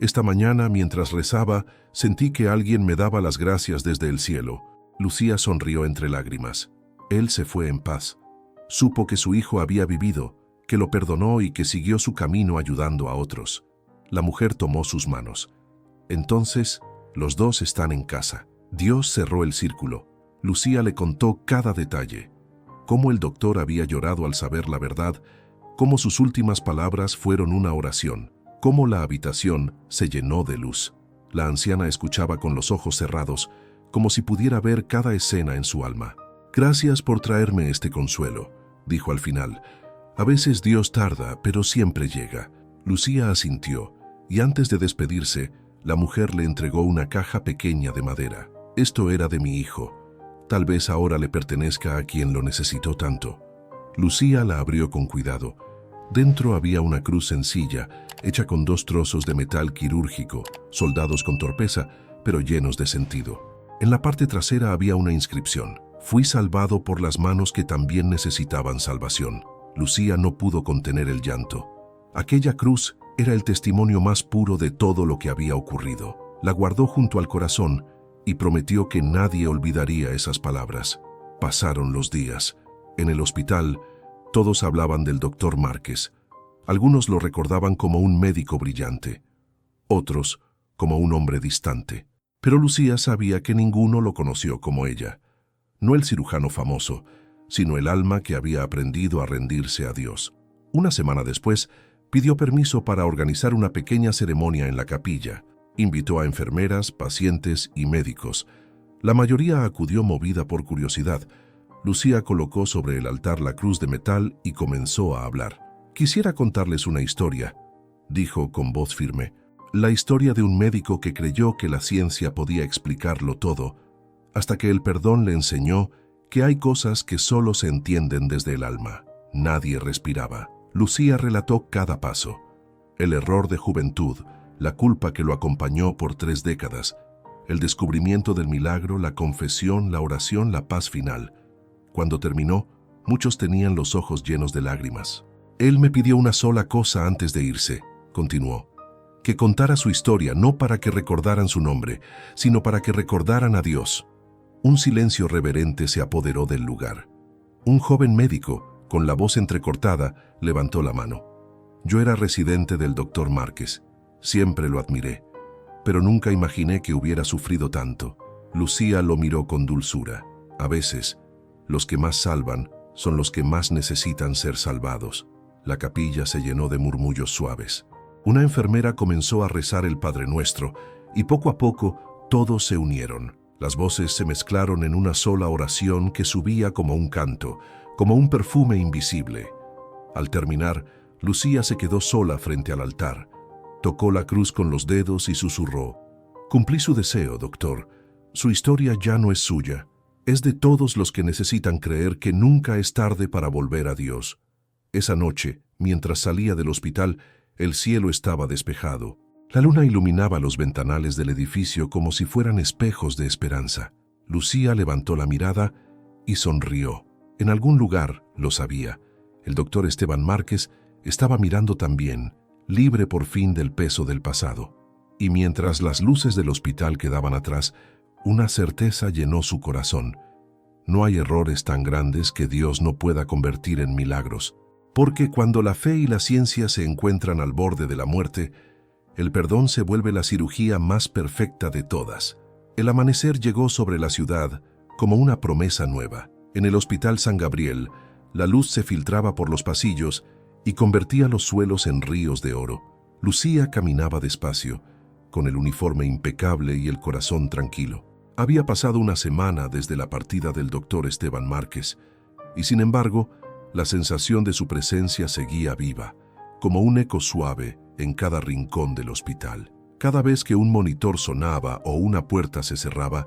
«Esta mañana, mientras rezaba, sentí que alguien me daba las gracias desde el cielo». Lucía sonrió entre lágrimas. Él se fue en paz. Supo que su hijo había vivido, que lo perdonó y que siguió su camino ayudando a otros. La mujer tomó sus manos. «Entonces, los dos están en casa». Dios cerró el círculo. Lucía le contó cada detalle. Cómo el doctor había llorado al saber la verdad, cómo sus últimas palabras fueron una oración, cómo la habitación se llenó de luz. La anciana escuchaba con los ojos cerrados, como si pudiera ver cada escena en su alma. «Gracias por traerme este consuelo», dijo al final. «A veces Dios tarda, pero siempre llega». Lucía asintió. y antes de despedirse, la mujer le entregó una caja pequeña de madera. Esto era de mi hijo. Tal vez ahora le pertenezca a quien lo necesitó tanto. Lucía la abrió con cuidado. Dentro había una cruz sencilla, hecha con 2 trozos de metal quirúrgico, soldados con torpeza, pero llenos de sentido. En la parte trasera había una inscripción: «Fui salvado por las manos que también necesitaban salvación». Lucía no pudo contener el llanto. Aquella cruz era el testimonio más puro de todo lo que había ocurrido. La guardó junto al corazón y prometió que nadie olvidaría esas palabras. Pasaron los días. En el hospital, todos hablaban del doctor Márquez. Algunos lo recordaban como un médico brillante, otros como un hombre distante. Pero Lucía sabía que ninguno lo conoció como ella. No el cirujano famoso, sino el alma que había aprendido a rendirse a Dios. Una semana después, pidió permiso para organizar una pequeña ceremonia en la capilla. Invitó a enfermeras, pacientes y médicos. La mayoría acudió movida por curiosidad. Lucía colocó sobre el altar la cruz de metal y comenzó a hablar. «Quisiera contarles una historia», dijo con voz firme. «La historia de un médico que creyó que la ciencia podía explicarlo todo, hasta que el perdón le enseñó que hay cosas que solo se entienden desde el alma». Nadie respiraba. Lucía relató cada paso. El error de juventud, la culpa que lo acompañó por 3 décadas, el descubrimiento del milagro, la confesión, la oración, la paz final. Cuando terminó, muchos tenían los ojos llenos de lágrimas. «Él me pidió una sola cosa antes de irse», continuó, «que contara su historia, no para que recordaran su nombre, sino para que recordaran a Dios». Un silencio reverente se apoderó del lugar. Un joven médico, con la voz entrecortada, levantó la mano. «Yo era residente del doctor Márquez. Siempre lo admiré, pero nunca imaginé que hubiera sufrido tanto». Lucía lo miró con dulzura. A veces, los que más salvan son los que más necesitan ser salvados. La capilla se llenó de murmullos suaves. Una enfermera comenzó a rezar el Padre Nuestro y poco a poco todos se unieron. Las voces se mezclaron en una sola oración que subía como un canto, como un perfume invisible. Al terminar, Lucía se quedó sola frente al altar. Tocó la cruz con los dedos y susurró: «Cumplí su deseo, doctor. Su historia ya no es suya. Es de todos los que necesitan creer que nunca es tarde para volver a Dios». Esa noche, mientras salía del hospital, el cielo estaba despejado. La luna iluminaba los ventanales del edificio como si fueran espejos de esperanza. Lucía levantó la mirada y sonrió. En algún lugar, lo sabía, el doctor Esteban Márquez estaba mirando también, libre por fin del peso del pasado. Y mientras las luces del hospital quedaban atrás, una certeza llenó su corazón. No hay errores tan grandes que Dios no pueda convertir en milagros, porque cuando la fe y la ciencia se encuentran al borde de la muerte, el perdón se vuelve la cirugía más perfecta de todas. El amanecer llegó sobre la ciudad como una promesa nueva. En el Hospital San Gabriel, la luz se filtraba por los pasillos y convertía los suelos en ríos de oro. Lucía caminaba despacio, con el uniforme impecable y el corazón tranquilo. Había pasado una semana desde la partida del doctor Esteban Márquez, y sin embargo, la sensación de su presencia seguía viva, como un eco suave en cada rincón del hospital. Cada vez que un monitor sonaba o una puerta se cerraba,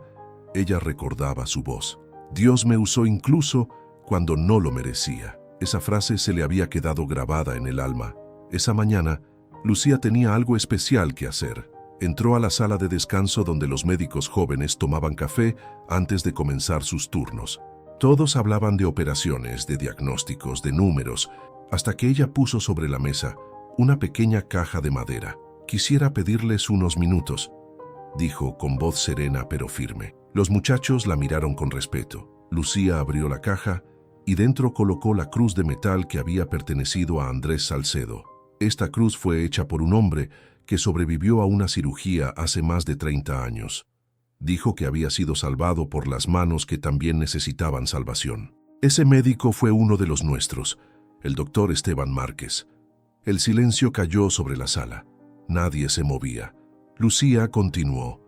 ella recordaba su voz. «Dios me usó incluso cuando no lo merecía». Esa frase se le había quedado grabada en el alma. Esa mañana, Lucía tenía algo especial que hacer. Entró a la sala de descanso donde los médicos jóvenes tomaban café antes de comenzar sus turnos. Todos hablaban de operaciones, de diagnósticos, de números, hasta que ella puso sobre la mesa una pequeña caja de madera. «Quisiera pedirles unos minutos», dijo con voz serena pero firme. Los muchachos la miraron con respeto. Lucía abrió la caja y dentro colocó la cruz de metal que había pertenecido a Andrés Salcedo. Esta cruz fue hecha por un hombre que sobrevivió a una cirugía hace más de 30 años. Dijo que había sido salvado por las manos que también necesitaban salvación. Ese médico fue uno de los nuestros, el doctor Esteban Márquez. El silencio cayó sobre la sala. Nadie se movía. Lucía continuó.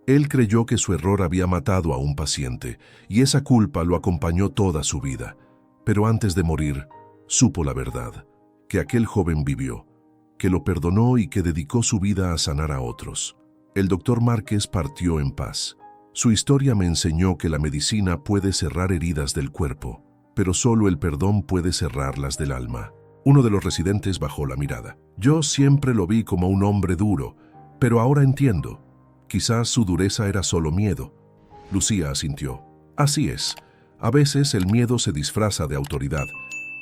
Él creyó que su error había matado a un paciente, y esa culpa lo acompañó toda su vida. Pero antes de morir, supo la verdad, que aquel joven vivió, que lo perdonó y que dedicó su vida a sanar a otros. El doctor Márquez partió en paz. Su historia me enseñó que la medicina puede cerrar heridas del cuerpo, pero solo el perdón puede cerrar las del alma. Uno de los residentes bajó la mirada. Yo siempre lo vi como un hombre duro, pero ahora entiendo. Quizás su dureza era solo miedo. Lucía asintió. Así es. A veces el miedo se disfraza de autoridad,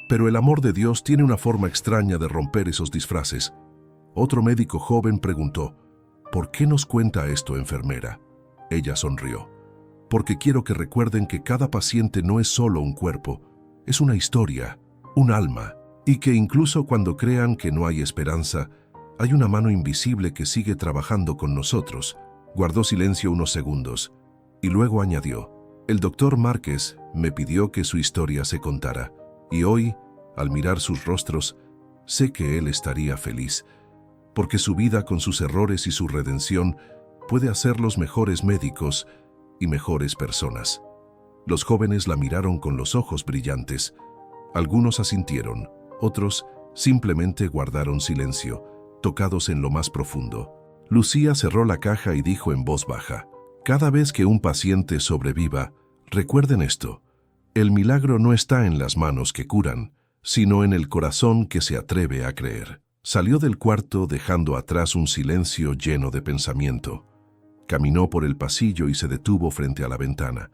pero el amor de Dios tiene una forma extraña de romper esos disfraces. Otro médico joven preguntó, ¿por qué nos cuenta esto, enfermera? Ella sonrió. Porque quiero que recuerden que cada paciente no es solo un cuerpo, es una historia, un alma, y que incluso cuando crean que no hay esperanza, hay una mano invisible que sigue trabajando con nosotros. Guardó silencio unos segundos, y luego añadió, el doctor Márquez me pidió que su historia se contara, y hoy, al mirar sus rostros, sé que él estaría feliz, porque su vida con sus errores y su redención puede hacerlos mejores médicos y mejores personas. Los jóvenes la miraron con los ojos brillantes. Algunos asintieron, otros simplemente guardaron silencio, tocados en lo más profundo. Lucía cerró la caja y dijo en voz baja, cada vez que un paciente sobreviva, recuerden esto, el milagro no está en las manos que curan, sino en el corazón que se atreve a creer. Salió del cuarto dejando atrás un silencio lleno de pensamiento. Caminó por el pasillo y se detuvo frente a la ventana.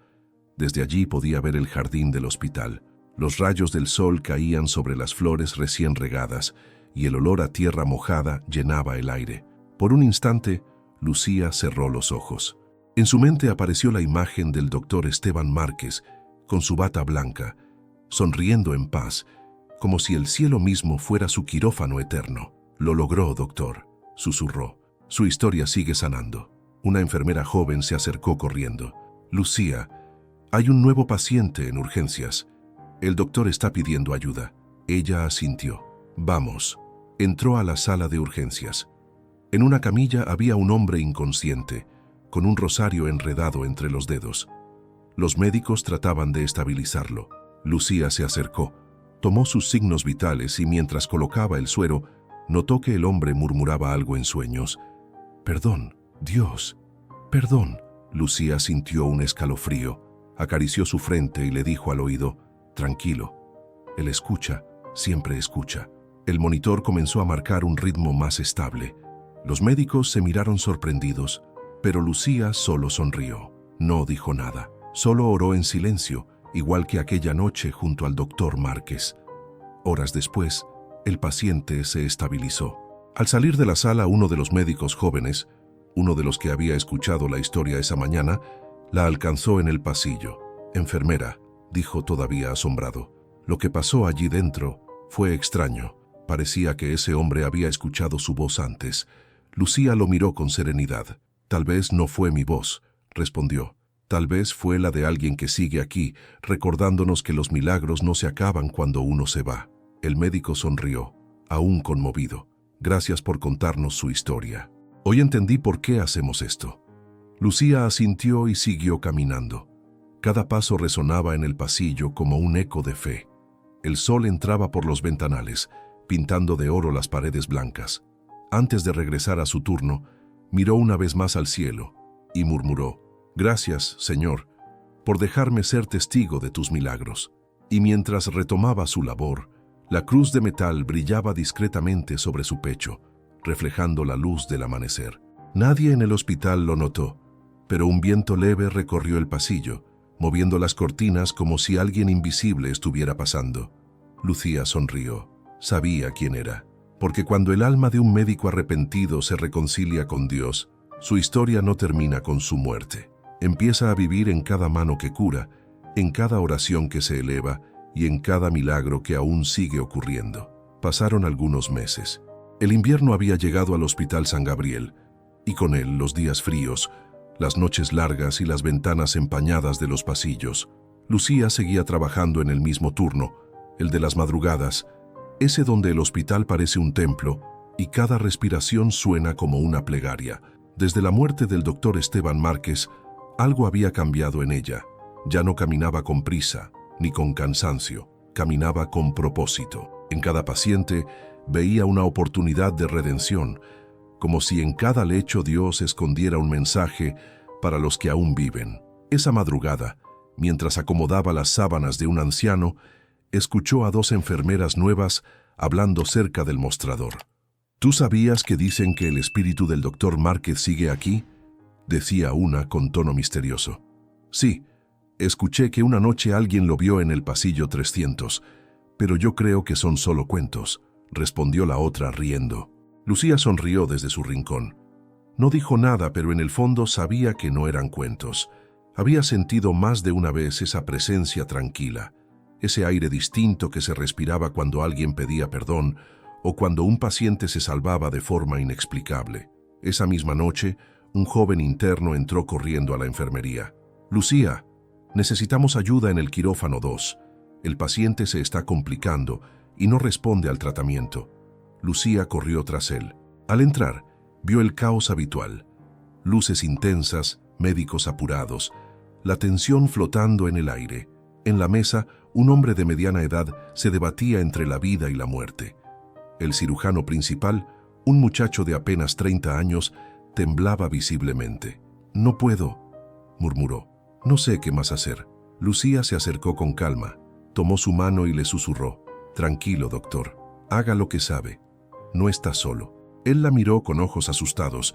Desde allí podía ver el jardín del hospital. Los rayos del sol caían sobre las flores recién regadas y el olor a tierra mojada llenaba el aire. Por un instante, Lucía cerró los ojos. En su mente apareció la imagen del doctor Esteban Márquez, con su bata blanca, sonriendo en paz, como si el cielo mismo fuera su quirófano eterno. Lo logró, doctor, susurró. Su historia sigue sanando. Una enfermera joven se acercó corriendo. Lucía, hay un nuevo paciente en urgencias. El doctor está pidiendo ayuda. Ella asintió. Vamos. Entró a la sala de urgencias. En una camilla había un hombre inconsciente, con un rosario enredado entre los dedos. Los médicos trataban de estabilizarlo. Lucía se acercó, tomó sus signos vitales y mientras colocaba el suero, notó que el hombre murmuraba algo en sueños. «Perdón, Dios, perdón». Lucía sintió un escalofrío, acarició su frente y le dijo al oído, «Tranquilo, él escucha, siempre escucha». El monitor comenzó a marcar un ritmo más estable. Los médicos se miraron sorprendidos, pero Lucía solo sonrió. No dijo nada, solo oró en silencio, igual que aquella noche junto al doctor Márquez. Horas después, el paciente se estabilizó. Al salir de la sala, uno de los médicos jóvenes, uno de los que había escuchado la historia esa mañana, la alcanzó en el pasillo. «Enfermera», dijo todavía asombrado. Lo que pasó allí dentro fue extraño. Parecía que ese hombre había escuchado su voz antes. Lucía lo miró con serenidad. «Tal vez no fue mi voz», respondió. «Tal vez fue la de alguien que sigue aquí, recordándonos que los milagros no se acaban cuando uno se va». El médico sonrió, aún conmovido. «Gracias por contarnos su historia. Hoy entendí por qué hacemos esto». Lucía asintió y siguió caminando. Cada paso resonaba en el pasillo como un eco de fe. El sol entraba por los ventanales, pintando de oro las paredes blancas. Antes de regresar a su turno, miró una vez más al cielo y murmuró, «Gracias, Señor, por dejarme ser testigo de tus milagros». Y mientras retomaba su labor, la cruz de metal brillaba discretamente sobre su pecho, reflejando la luz del amanecer. Nadie en el hospital lo notó, pero un viento leve recorrió el pasillo, moviendo las cortinas como si alguien invisible estuviera pasando. Lucía sonrió. Sabía quién era, porque cuando el alma de un médico arrepentido se reconcilia con Dios, su historia no termina con su muerte. Empieza a vivir en cada mano que cura, en cada oración que se eleva y en cada milagro que aún sigue ocurriendo. Pasaron algunos meses. El invierno había llegado al Hospital San Gabriel, y con él los días fríos, las noches largas y las ventanas empañadas de los pasillos. Lucía seguía trabajando en el mismo turno, el de las madrugadas, ese donde el hospital parece un templo y cada respiración suena como una plegaria. Desde la muerte del doctor Esteban Márquez, algo había cambiado en ella. Ya no caminaba con prisa, ni con cansancio, caminaba con propósito. En cada paciente Veía una oportunidad de redención, como si en cada lecho Dios escondiera un mensaje para los que aún viven. Esa madrugada, mientras acomodaba las sábanas de un anciano, escuchó a dos enfermeras nuevas hablando cerca del mostrador. ¿Tú sabías que dicen que el espíritu del doctor Márquez sigue aquí?, decía una con tono misterioso. Sí, escuché que una noche alguien lo vio en el pasillo 300, pero yo creo que son solo cuentos, respondió la otra riendo. Lucía sonrió desde su rincón. No dijo nada, pero en el fondo sabía que no eran cuentos. Había sentido más de una vez esa presencia tranquila, ese aire distinto que se respiraba cuando alguien pedía perdón o cuando un paciente se salvaba de forma inexplicable. Esa misma noche, un joven interno entró corriendo a la enfermería. «Lucía, necesitamos ayuda en el quirófano 2. El paciente se está complicando y no responde al tratamiento». Lucía corrió tras él. Al entrar, vio el caos habitual. Luces intensas, médicos apurados, la tensión flotando en el aire. En la mesa, un hombre de mediana edad se debatía entre la vida y la muerte. El cirujano principal, un muchacho de apenas 30 años, temblaba visiblemente. «No puedo», murmuró. «No sé qué más hacer». Lucía se acercó con calma, tomó su mano y le susurró. «Tranquilo, doctor. Haga lo que sabe. No está solo». Él la miró con ojos asustados,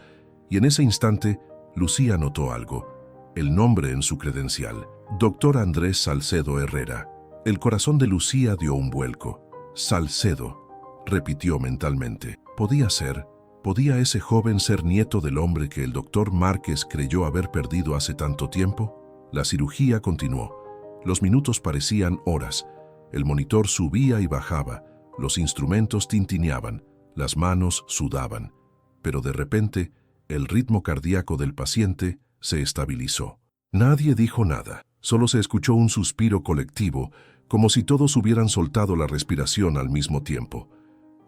y en ese instante Lucía notó algo. El nombre en su credencial. Doctor Andrés Salcedo Herrera. El corazón de Lucía dio un vuelco. «Salcedo», repitió mentalmente. ¿Podía ese joven ser nieto del hombre que el doctor Márquez creyó haber perdido hace tanto tiempo? La cirugía continuó. Los minutos parecían horas. El monitor subía y bajaba. Los instrumentos tintineaban. Las manos sudaban. Pero de repente, el ritmo cardíaco del paciente se estabilizó. Nadie dijo nada. Solo se escuchó un suspiro colectivo, como si todos hubieran soltado la respiración al mismo tiempo.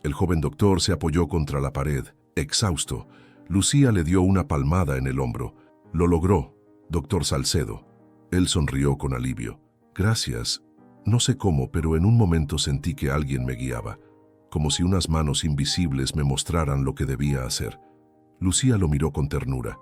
El joven doctor se apoyó contra la pared, exhausto. Lucía le dio una palmada en el hombro. «Lo logró, doctor Salcedo». Él sonrió con alivio. «Gracias. No sé cómo, pero en un momento sentí que alguien me guiaba, como si unas manos invisibles me mostraran lo que debía hacer». Lucía lo miró con ternura.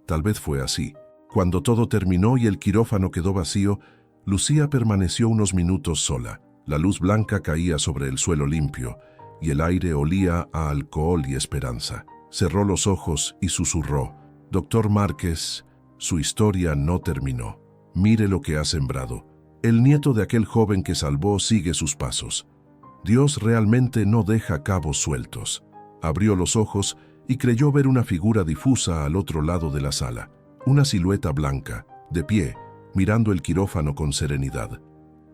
Tal vez fue así. Cuando todo terminó y el quirófano quedó vacío, Lucía permaneció unos minutos sola. La luz blanca caía sobre el suelo limpio, y el aire olía a alcohol y esperanza. Cerró los ojos y susurró. «Doctor Márquez, su historia no terminó. Mire lo que ha sembrado. El nieto de aquel joven que salvó sigue sus pasos. Dios realmente no deja cabos sueltos». Abrió los ojos y creyó ver una figura difusa al otro lado de la sala. Una silueta blanca, de pie, mirando el quirófano con serenidad.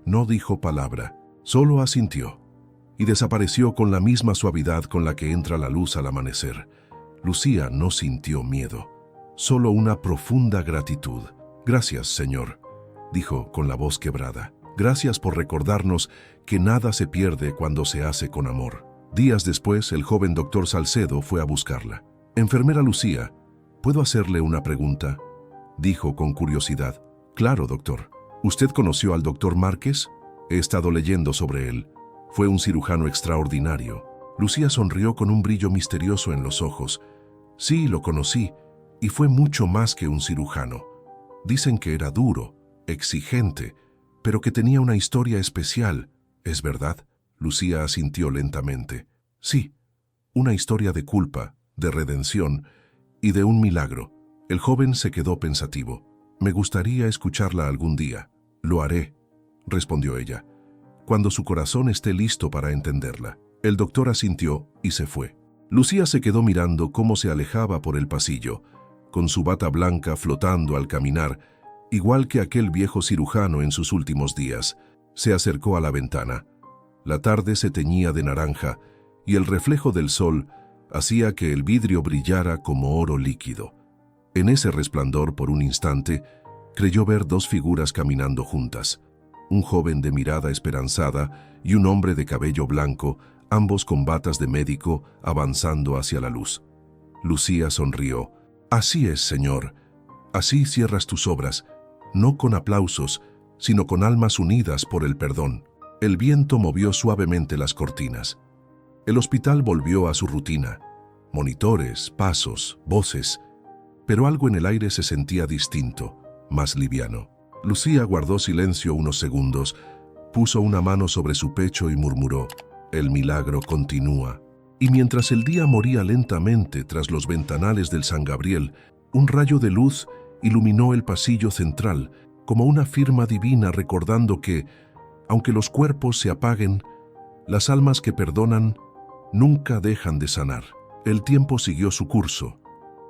No dijo palabra, solo asintió. Y desapareció con la misma suavidad con la que entra la luz al amanecer. Lucía no sintió miedo, solo una profunda gratitud. «Gracias, Señor», dijo con la voz quebrada. «Gracias por recordarnos que nada se pierde cuando se hace con amor». Días después, el joven doctor Salcedo fue a buscarla. «Enfermera Lucía, ¿puedo hacerle una pregunta?», dijo con curiosidad. «Claro, doctor. ¿Usted conoció al doctor Márquez? He estado leyendo sobre él. Fue un cirujano extraordinario». Lucía sonrió con un brillo misterioso en los ojos. «Sí, lo conocí, y fue mucho más que un cirujano. Dicen que era duro, exigente, pero que tenía una historia especial. ¿Es verdad?». Lucía asintió lentamente. «Sí, una historia de culpa, de redención y de un milagro». El joven se quedó pensativo. «Me gustaría escucharla algún día». «Lo haré», respondió ella, «cuando su corazón esté listo para entenderla». El doctor asintió y se fue. Lucía se quedó mirando cómo se alejaba por el pasillo, con su bata blanca flotando al caminar, igual que aquel viejo cirujano en sus últimos días. Se acercó a la ventana. La tarde se teñía de naranja y el reflejo del sol hacía que el vidrio brillara como oro líquido. En ese resplandor, por un instante, creyó ver dos figuras caminando juntas, un joven de mirada esperanzada y un hombre de cabello blanco, ambos con batas de médico, avanzando hacia la luz. Lucía sonrió. «Así es, Señor. Así cierras tus obras, no con aplausos, sino con almas unidas por el perdón». El viento movió suavemente las cortinas. El hospital volvió a su rutina. Monitores, pasos, voces. Pero algo en el aire se sentía distinto, más liviano. Lucía guardó silencio unos segundos, puso una mano sobre su pecho y murmuró: «El milagro continúa». Y mientras el día moría lentamente tras los ventanales del San Gabriel, un rayo de luz iluminó el pasillo central, como una firma divina recordando que, aunque los cuerpos se apaguen, las almas que perdonan nunca dejan de sanar. El tiempo siguió su curso,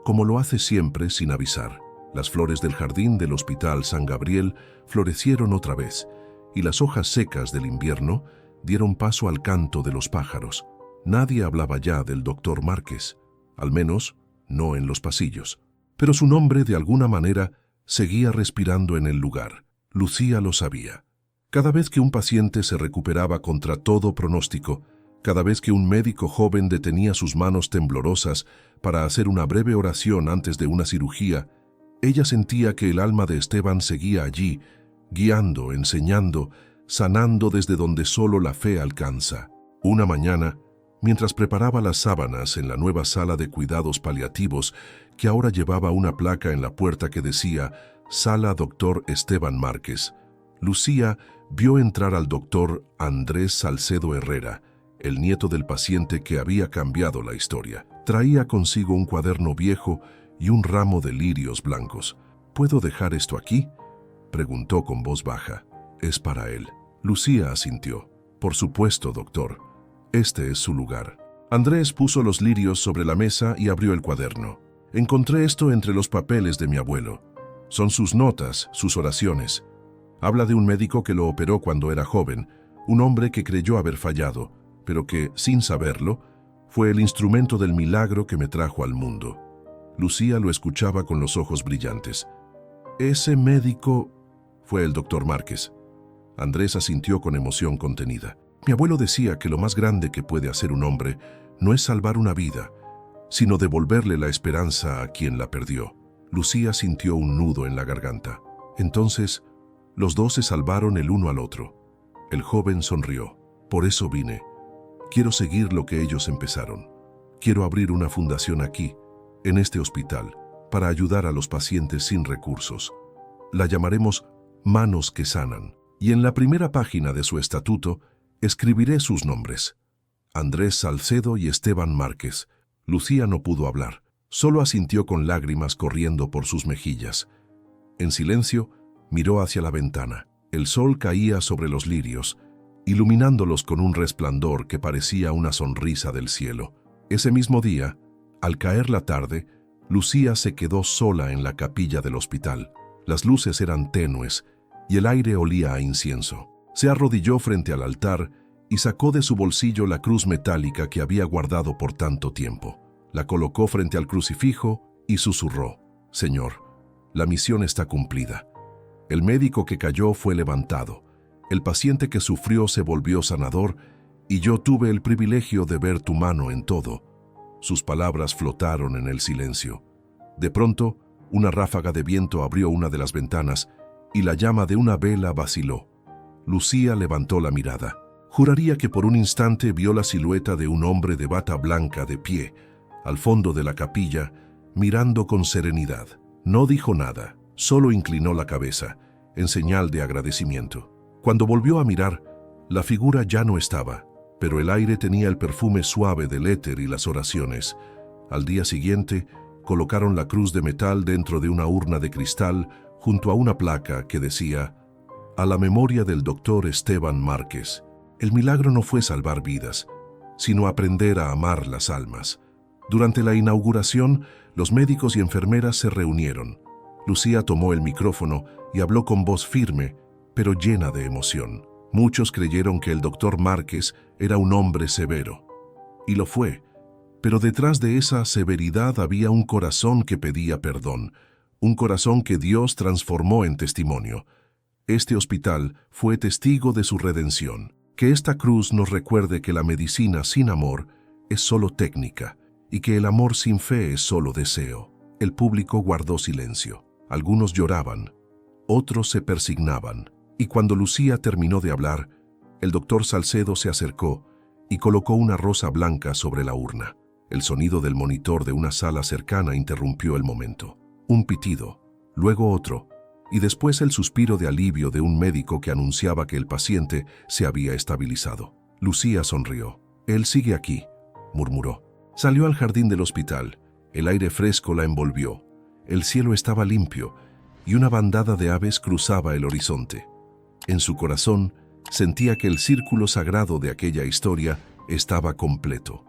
como lo hace siempre sin avisar. Las flores del jardín del Hospital San Gabriel florecieron otra vez, y las hojas secas del invierno dieron paso al canto de los pájaros. Nadie hablaba ya del doctor Márquez, al menos no en los pasillos. Pero su nombre, de alguna manera, seguía respirando en el lugar. Lucía lo sabía. Cada vez que un paciente se recuperaba contra todo pronóstico, cada vez que un médico joven detenía sus manos temblorosas para hacer una breve oración antes de una cirugía, ella sentía que el alma de Esteban seguía allí, guiando, enseñando, sanando desde donde solo la fe alcanza. Una mañana, mientras preparaba las sábanas en la nueva sala de cuidados paliativos, que ahora llevaba una placa en la puerta que decía «Sala Dr. Esteban Márquez», Lucía vio entrar al doctor Andrés Salcedo Herrera, el nieto del paciente que había cambiado la historia. Traía consigo un cuaderno viejo y un ramo de lirios blancos. «¿Puedo dejar esto aquí?», preguntó con voz baja. «Es para él». Lucía asintió. «Por supuesto, doctor. Este es su lugar». Andrés puso los lirios sobre la mesa y abrió el cuaderno. «Encontré esto entre los papeles de mi abuelo. Son sus notas, sus oraciones. Habla de un médico que lo operó cuando era joven, un hombre que creyó haber fallado, pero que, sin saberlo, fue el instrumento del milagro que me trajo al mundo». Lucía lo escuchaba con los ojos brillantes. «Ese médico fue el doctor Márquez». Andrés asintió con emoción contenida. «Mi abuelo decía que lo más grande que puede hacer un hombre no es salvar una vida, sino devolverle la esperanza a quien la perdió». Lucía sintió un nudo en la garganta. Entonces, los dos se salvaron el uno al otro. El joven sonrió. «Por eso vine. Quiero seguir lo que ellos empezaron. Quiero abrir una fundación aquí, en este hospital, para ayudar a los pacientes sin recursos. La llamaremos Manos que Sanan. Y en la primera página de su estatuto escribiré sus nombres: Andrés Salcedo y Esteban Márquez». Lucía no pudo hablar. Solo asintió con lágrimas corriendo por sus mejillas. En silencio, miró hacia la ventana. El sol caía sobre los lirios, iluminándolos con un resplandor que parecía una sonrisa del cielo. Ese mismo día, al caer la tarde, Lucía se quedó sola en la capilla del hospital. Las luces eran tenues y el aire olía a incienso. Se arrodilló frente al altar y sacó de su bolsillo la cruz metálica que había guardado por tanto tiempo. La colocó frente al crucifijo y susurró: «Señor, la misión está cumplida. El médico que cayó fue levantado, el paciente que sufrió se volvió sanador y yo tuve el privilegio de ver tu mano en todo». Sus palabras flotaron en el silencio. De pronto, una ráfaga de viento abrió una de las ventanas y la llama de una vela vaciló. Lucía levantó la mirada. Juraría que por un instante vio la silueta de un hombre de bata blanca de pie, al fondo de la capilla, mirando con serenidad. No dijo nada, solo inclinó la cabeza, en señal de agradecimiento. Cuando volvió a mirar, la figura ya no estaba, pero el aire tenía el perfume suave del éter y las oraciones. Al día siguiente, colocaron la cruz de metal dentro de una urna de cristal junto a una placa que decía: «A la memoria del doctor Esteban Márquez». El milagro no fue salvar vidas, sino aprender a amar las almas. Durante la inauguración, los médicos y enfermeras se reunieron. Lucía tomó el micrófono y habló con voz firme, pero llena de emoción. Muchos creyeron que el doctor Márquez era un hombre severo. Y lo fue, pero detrás de esa severidad había un corazón que pedía perdón, un corazón que Dios transformó en testimonio. Este hospital fue testigo de su redención. Que esta cruz nos recuerde que la medicina sin amor es solo técnica y que el amor sin fe es solo deseo. El público guardó silencio. Algunos lloraban, otros se persignaban. Y cuando Lucía terminó de hablar, el doctor Salcedo se acercó y colocó una rosa blanca sobre la urna. El sonido del monitor de una sala cercana interrumpió el momento. Un pitido, luego otro, y después el suspiro de alivio de un médico que anunciaba que el paciente se había estabilizado. Lucía sonrió. «Él sigue aquí», murmuró. Salió al jardín del hospital. El aire fresco la envolvió. El cielo estaba limpio y una bandada de aves cruzaba el horizonte. En su corazón sentía que el círculo sagrado de aquella historia estaba completo.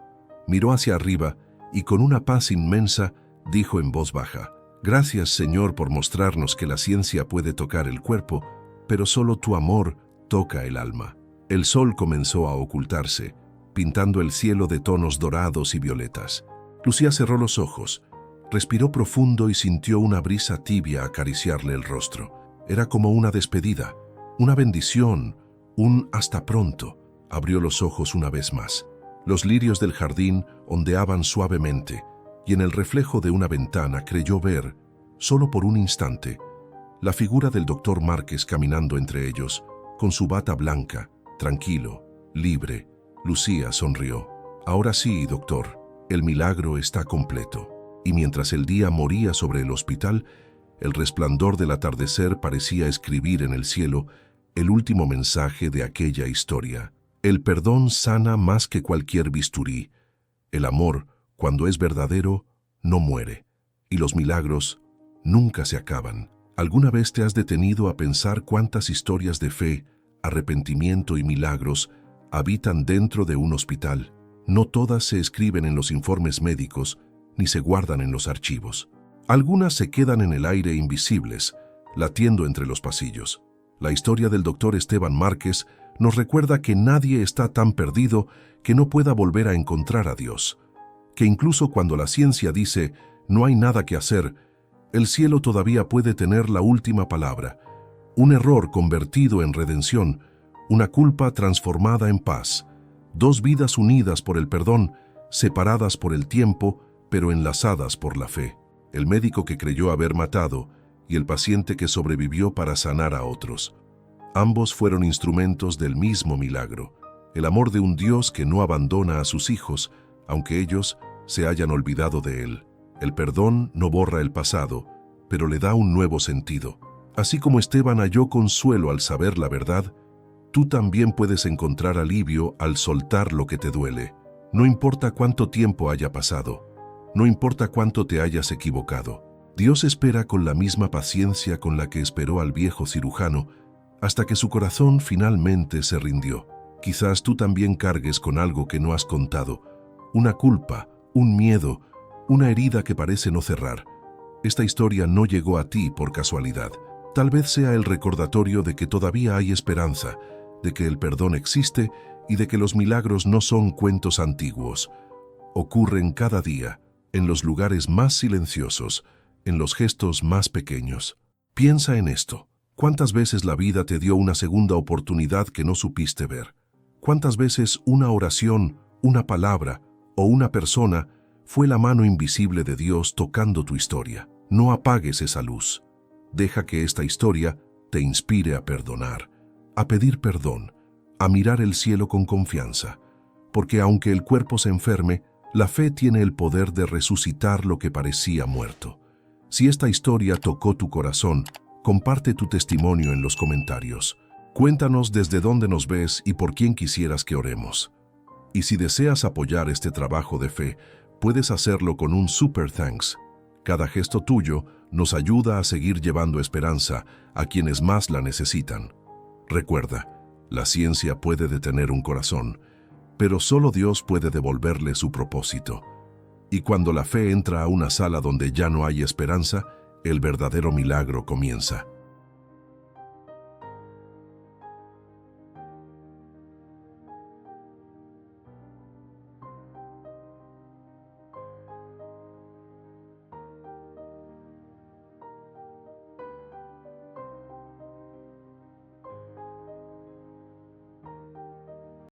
Miró hacia arriba y con una paz inmensa dijo en voz baja: «Gracias, Señor, por mostrarnos que la ciencia puede tocar el cuerpo, pero solo tu amor toca el alma». El sol comenzó a ocultarse, pintando el cielo de tonos dorados y violetas. Lucía cerró los ojos, respiró profundo y sintió una brisa tibia acariciarle el rostro. Era como una despedida, una bendición, un hasta pronto. Abrió los ojos una vez más. Los lirios del jardín ondeaban suavemente, y en el reflejo de una ventana creyó ver, solo por un instante, la figura del doctor Márquez caminando entre ellos, con su bata blanca, tranquilo, libre. Lucía sonrió. «Ahora sí, doctor, el milagro está completo». Y mientras el día moría sobre el hospital, el resplandor del atardecer parecía escribir en el cielo el último mensaje de aquella historia. El perdón sana más que cualquier bisturí. El amor, cuando es verdadero, no muere. Y los milagros nunca se acaban. ¿Alguna vez te has detenido a pensar cuántas historias de fe, arrepentimiento y milagros habitan dentro de un hospital? No todas se escriben en los informes médicos, ni se guardan en los archivos. Algunas se quedan en el aire invisibles, latiendo entre los pasillos. La historia del doctor Esteban Márquez nos recuerda que nadie está tan perdido que no pueda volver a encontrar a Dios. Que incluso cuando la ciencia dice no hay nada que hacer, el cielo todavía puede tener la última palabra. Un error convertido en redención, una culpa transformada en paz. Dos vidas unidas por el perdón, separadas por el tiempo, pero enlazadas por la fe. El médico que creyó haber matado y el paciente que sobrevivió para sanar a otros. Ambos fueron instrumentos del mismo milagro, el amor de un Dios que no abandona a sus hijos, aunque ellos se hayan olvidado de él. El perdón no borra el pasado, pero le da un nuevo sentido. Así como Esteban halló consuelo al saber la verdad, tú también puedes encontrar alivio al soltar lo que te duele. No importa cuánto tiempo haya pasado, no importa cuánto te hayas equivocado. Dios espera con la misma paciencia con la que esperó al viejo cirujano hasta que su corazón finalmente se rindió. Quizás tú también cargues con algo que no has contado, una culpa, un miedo, una herida que parece no cerrar. Esta historia no llegó a ti por casualidad. Tal vez sea el recordatorio de que todavía hay esperanza, de que el perdón existe y de que los milagros no son cuentos antiguos. Ocurren cada día, en los lugares más silenciosos, en los gestos más pequeños. Piensa en esto. ¿Cuántas veces la vida te dio una segunda oportunidad que no supiste ver? ¿Cuántas veces una oración, una palabra o una persona fue la mano invisible de Dios tocando tu historia? No apagues esa luz. Deja que esta historia te inspire a perdonar, a pedir perdón, a mirar el cielo con confianza, porque aunque el cuerpo se enferme, la fe tiene el poder de resucitar lo que parecía muerto. Si esta historia tocó tu corazón, comparte tu testimonio en los comentarios. Cuéntanos desde dónde nos ves y por quién quisieras que oremos. Y si deseas apoyar este trabajo de fe, puedes hacerlo con un super thanks. Cada gesto tuyo nos ayuda a seguir llevando esperanza a quienes más la necesitan. Recuerda, la ciencia puede detener un corazón, pero solo Dios puede devolverle su propósito. Y cuando la fe entra a una sala donde ya no hay esperanza, el verdadero milagro comienza.